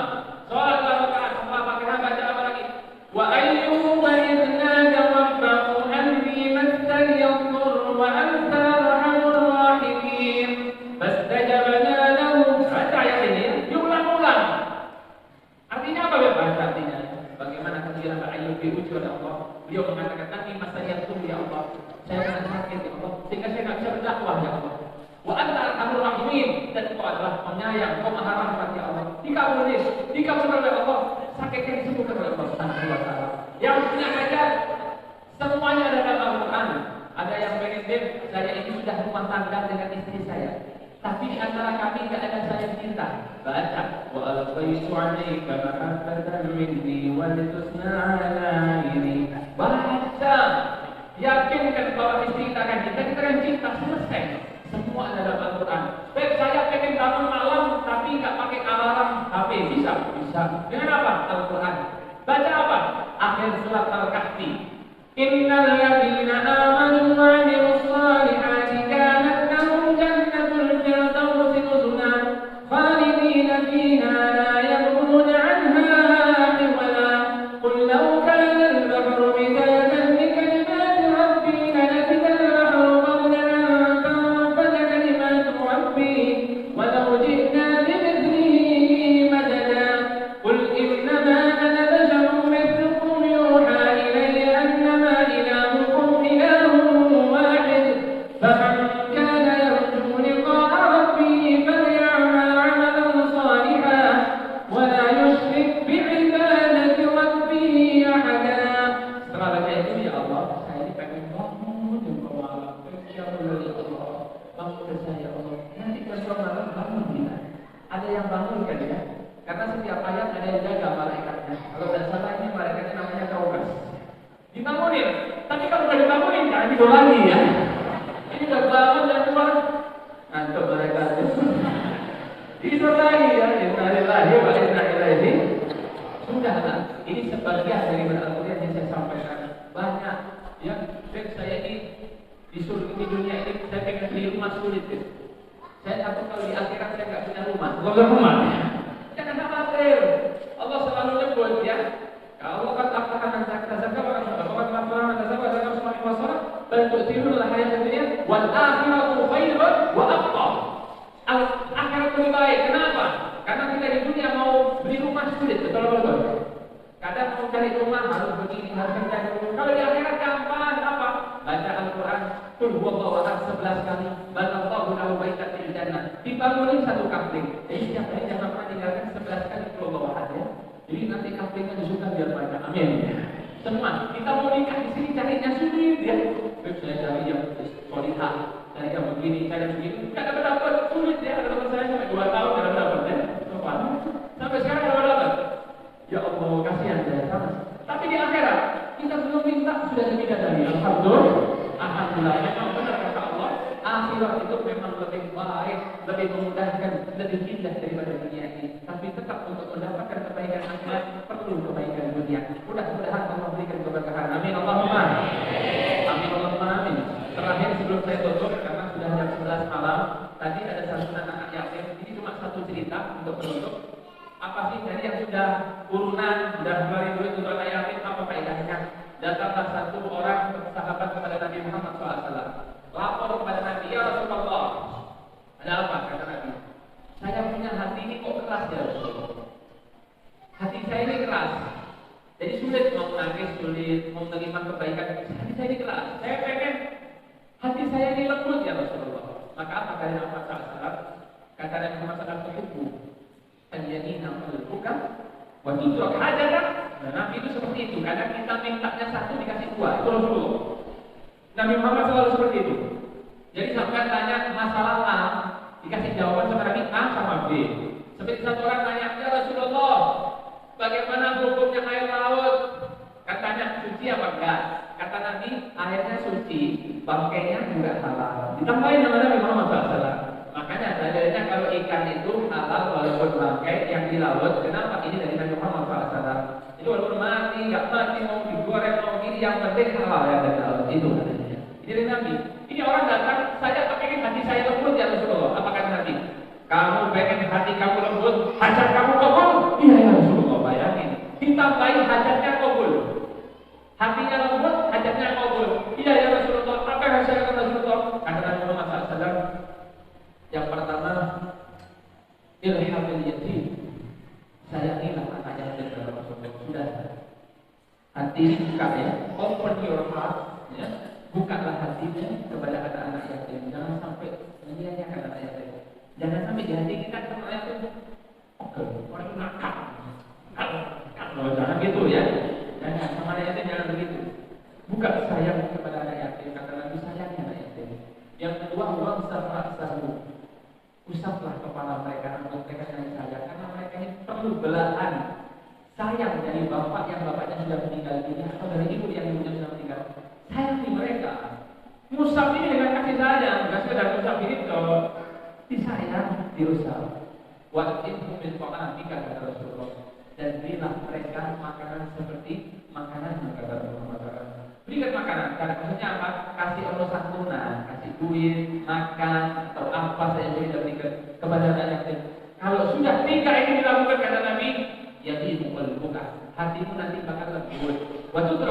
Sholat 2 rakaat, setelah Fatihah baca apa lagi? Wa ayyuba idnada rabbahu anni massani ad-durr wa anta arhamur rahimin. Fastajabna lahu. Baca ayat ini, diulang-ulang. Artinya apa ya? Baca artinya. Bagaimana kemudian Pak Ayyub diuji oleh Allah? Beliau mengatakan, "Anni massani ad-durr ya Allah. Saya kena sakit ya Allah, sehingga saya nggak bisa berdakwah ya Allah. Wa anta arhamur rahimin, dan Engkau adalah penyayang, Engkau maha rahmat ya Allah. Dikabul oleh Allah, sakitnya disembuhkan oleh Allah Subhanahu wa taala. Yang punya hajat semuanya ada dalam Al-Quran. Ada yang pengen saya ini sudah rumah tangga dengan istri saya, tapi di antara kami nggak ada saling cinta. Baca wa alqaitu 'alaika mahabbatan minni wa litusna 'ala ini. Baca. Yakinkan bahwa istri kita akan cinta, selesai. Semua ada dalam Al-Quran. Baik, saya pengen bangun malam tapi nggak pakai alarm HP, bisa. Dengan apa? Al-Quran. Baca apa? Akhir surat Al-Kahfi. Innal ladzina amanu wa 'amilus shalihati kanat lahum jannatul firdausi nuzula khalidina fiha la yabghuna 'anha hiwala. Qul law kana al-bahru midadan lagi ya. Ini udah bangun dan keluar ngantuk mereka. Tidur lagi ya. Innalillahi wa inna ilaihi. Sudah lah. Ini sebagian dari Al-Quran yang saya sampaikan. Banyak ya. Dan saya ini disuruh di dunia ini saya pengen beli rumah sulit. Saya takut kalau di akhirat saya nggak punya rumah. Bukan rumah. Jangan khawatir. Allah selalu nyebut ya. Kalau katakan bal tu'thiruna al-hayata dunya wal akhiratu khairun wa abqa. Akhirat lebih baik. Kenapa? Karena kita di dunia mau beli rumah sulit, betul. Kadang mau cari rumah harus begini, harus kerja dulu. Kalau di akhirat gampang, apa? Baca Al-Quran, qul huwallahu ahad 11 kali, banallahu lahu baitan fil jannah. Dibangunin satu kampung. Jadi setiap hari jangan pernah tinggalkan 11 kali qul huwallahu ahad ya. Jadi nanti kampungnya disuka biar banyak. Amin. Semua kita mau nikah di sini carinya sulit ya. Saya cari yang solihah, cari yang begini, cari yang begini. Tidak dapat sulit ya. Ada teman saya sampai 2 tahun tidak dapat ya. Sampai sekarang tidak dapat. Ya Allah, kasihan saya. Tapi di akhirat kita belum minta sudah ada bidadari. Alhamdulillah. alhamdulillah memang benar kata Allah, akhirat itu memang lebih baik, lebih memudahkan, lebih indah daripada dunia ini. Tapi tetap untuk mendapatkan kebaikan akhirat perlu kebaikan dunia. Mudah-mudahan Allah berikan keberkahan. Amin Allahumma. Amin Allahumma amin. Terakhir sebelum saya tutup karena sudah jam 11 malam, tadi ada santunan anak yatim. Ini cuma satu cerita untuk penutup. Apa sih dari yang sudah urunan, sudah keluarin duit untuk anak yatim, apa faedahnya? Datanglah satu orang sahabat kepada Nabi Muhammad SAW, lapor kepada Nabi, ya Rasulullah, ada apa? Kata Nabi, saya punya hati ini kok keras ya Rasulullah. Hati saya ini keras, jadi sulit mau menangis, sulit mau menerima kebaikan. Hati saya ini keras, saya pengen hati saya ini lembut ya Rasulullah. Maka apa kata Nabi Muhammad SAW? Kata Nabi Muhammad SAW, Al-Yamina bukan waktu itu hajaran. Nah, Nabi itu seperti itu. Kadang kita mintanya satu dikasih dua. Itu Rasulullah. Nabi Muhammad selalu seperti itu. Jadi sampai tanya masalah A, dikasih jawaban sama Nabi A sama B. Seperti satu orang tanya, ya Rasulullah, bagaimana hukumnya air laut? Katanya suci apa enggak? Kata Nabi, airnya suci, bangkainya juga halal. Ditambahin nama Nabi Muhammad SAW. Makanya dalilnya kalau ikan itu halal walaupun bangkai yang di laut. Kenapa? Ini dari Nabi Muhammad SAW. Jadi walaupun mati, nggak mati, mau digoreng, mau gini, yang penting halal ya dari laut. Itu katanya. Ini dari Nabi. Ini orang datang, saya pengen hati saya lembut ya Rasulullah. Apa kata Nabi? Kamu pengen hati kamu lembut, hajat kamu kabul? Iya ya Rasulullah, bayangin. Ditambahin hajatnya kabul. Hatinya lembut, hajatnya kabul. Iya ya Rasulullah. Apa yang harus saya kata Rasulullah? Kata Nabi Muhammad SAW. Yang pertama, ilhamil yatim. Sayangilah anak yatim dalam Rasulullah. Sudah. Hati buka ya, open your heart ya. Bukalah hatinya kepada anak-anak yatim. Jangan sampai menyia-nyiakan anak yatim. Jangan sampai di hati kita sama anak yatim. Orang itu nakal. Jangan gitu ya. Jangan sama anak yatim jangan begitu. Buka sayang kepada anak yatim. Kata Nabi, sayangi anak yatim. Yang kedua, wamsah sahu. Usaplah kepala mereka, mereka yang sayang, karena mereka ini perlu belahan sayang dari bapak yang bapaknya sudah meninggal ini, atau dari ibu yang ibunya sudah meninggal. Sayangi mereka. Musab ini dengan kasih sayang, bukan sekedar musab ini kalau disayang, diusap. Wa'idhum min ta'amika kata Rasulullah. Dan berilah mereka makanan seperti makanan kata Rasulullah. Berikan makanan, karena maksudnya apa? Kasih Allah santunan, kasih duit, makan, atau apa saja yang kita berikan kepada anak yatim. Kalau sudah tiga ini dilakukan kata Nabi, ya buka hatimu nanti bakal lembut. Waktu itu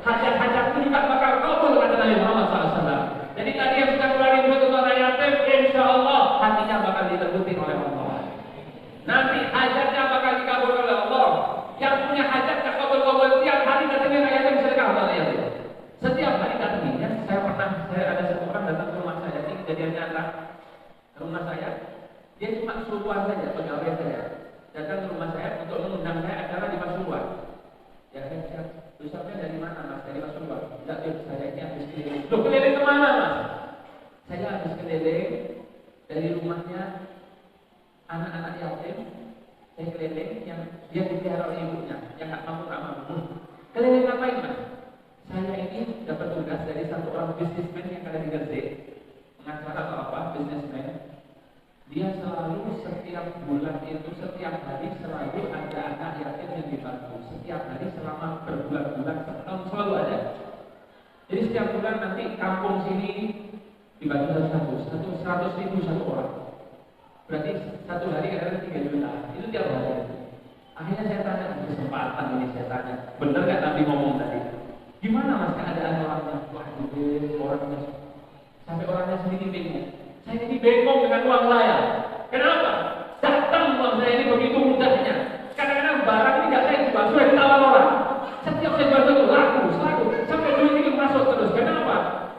hajat-hajatmu juga bakal kabul kata Nabi Muhammad SAW. Jadi tadi yang sudah keluarin duit untuk anak yatim, insya Allah hatinya bakal dilembutin oleh Allah. Nanti hajatnya bakal dikabul oleh Allah. Yang punya hajat tak kabul-kabul tiap hari datangnya anak yatim sedekah anak yatim. Setiap hari datangnya. Saya ada satu orang datang ke rumah saya. Ini kejadiannya adalah ke rumah saya. Dia cuma suruhan saja, pegawai saya. Datang ke rumah saya untuk mengundang saya acara di Pasuruan. Ya saya usapnya dari mana mas? Dari Pasuruan. Tidak, saya ini habis keliling. Loh keliling kemana mas? Saya habis keliling dari rumahnya anak-anak yatim. Saya keliling yang dia dipelihara oleh ibunya, yang nggak mampu. Keliling ngapain mas? Saya ini dapat tugas dari satu orang bisnismen yang ada di Gresik, pengacara atau apa, bisnismen. Dia selalu setiap bulan itu, setiap hari selalu ada anak yatim yang dibantu. Setiap hari selama berbulan-bulan, setahun selalu ada. Jadi setiap bulan nanti kampung sini dibantu satu 100.000 satu orang. Berarti satu hari kadang-kadang 3 juta. Itu tiap hari. Akhirnya saya tanya, kesempatan ini saya tanya, benar nggak Nabi ngomong tadi? Gimana mas keadaan orangnya? Wah, orangnya sampai orangnya sendiri bingung. Saya ini bengong dengan uang saya. Kenapa? Datang uang saya ini begitu mudahnya. Kadang-kadang barang ini nggak saya jual, sudah ditawar orang. Setiap saya jual itu laku, sampai duit ini masuk terus. Kenapa?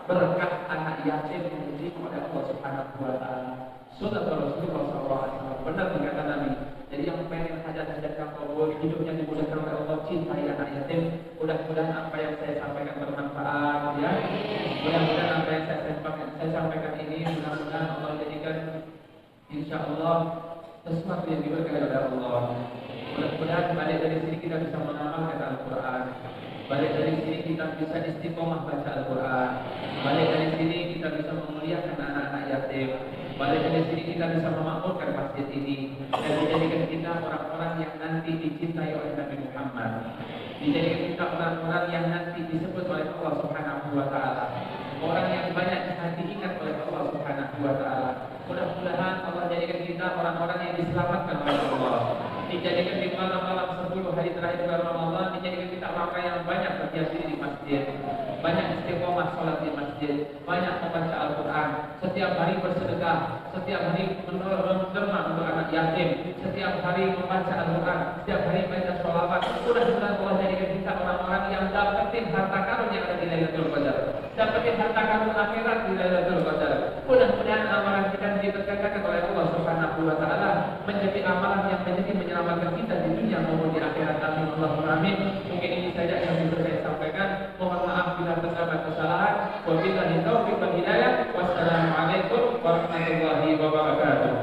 Berkat anak yatim yang diberi oleh Allah Subhanahu Wa Taala. Sudah Rasulullah SAW benar berkata Nabi. Jadi yang pengen hajat-hajat kabul, hidupnya dimudahkan oleh Allah, cintai anak yatim. Mudah-mudahan apa yang saya sampaikan bermanfaat ya. Mudah-mudahan apa yang saya sampaikan ini mudah-mudahan Allah jadikan insya Allah sesuatu yang diberkahi oleh Allah. Mudah-mudahan balik dari sini kita bisa mengamalkan Al-Quran. Balik dari sini kita bisa istiqomah baca Al-Quran. Balik dari sini kita bisa memuliakan anak-anak yatim. Balik dari sini kita bisa memakmurkan masjid ini dan menjadikan kita orang-orang yang nanti dicintai oleh Nabi Muhammad. Dijadikan kita orang-orang yang nanti disebut oleh Allah Subhanahu wa taala. Orang yang banyak diingat oleh Allah Subhanahu wa taala. Mudah-mudahan Allah jadikan kita orang-orang yang diselamatkan oleh Allah. Dijadikan di malam-malam 10 hari terakhir bulan Ramadan, dijadikan kita orang yang banyak berdiam diri di masjid, banyak istiqomah sholat di masjid, banyak membaca Al-Quran, setiap hari bersedekah, setiap hari menderma untuk anak yatim, setiap hari membaca Al-Quran, setiap hari baca sholawat. Mudah-mudahan Allah jadikan kita orang-orang yang dapetin harta karun yang ada di Lailatul Qadar, dapetin harta karun akhirat di Lailatul Qadar. Mudah-mudahan amalan kita diberkahikan oleh Allah Subhanahu wa taala menjadi amalan yang menjadi menyelamatkan kita di dunia maupun di akhirat. Amin Allahumma amin. Mungkin ini saja yang bisa saya sampaikan. Mohon maaf bila terdapat kesalahan. Wabillahi taufiq wal hidayah. Wassalamualaikum warahmatullahi wabarakatuh.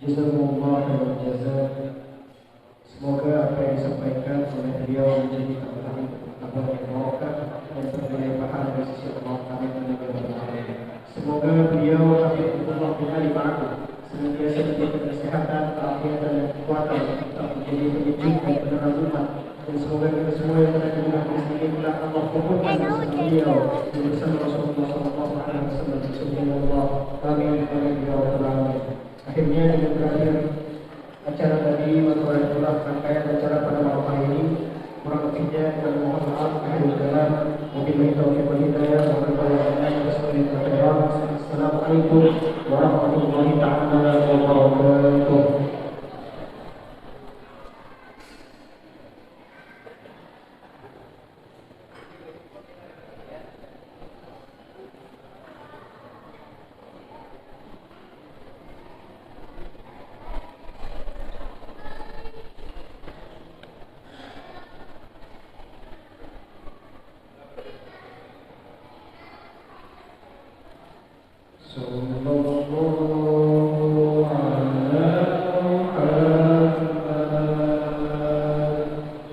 Jazakumullah khairan jazaa. Semoga apa yang disampaikan oleh beliau menjadi tambahan yang barokah dan berdaya pahala dari sisi Allah kami menerima. Semoga beliau hafizahullah bihari ma'akum senantiasa diberikan kesehatan, keafiatan dan kekuatan untuk menjadi pendidik dan penerang umat. Dan semoga kita semua yang berada di dalam rezeki Allah kumpulkan bersama beliau dan bersama Rasulullah SAW Akhirnya dengan berakhir acara tadi, maka itulah rangkaian acara pada malam hari ini. Kurang lebihnya kami mohon maaf. Akhirul kalam, wabillahi taufiq wal hidayah, wa Assalamualaikum warahmatullahi taala wabarakatuh. So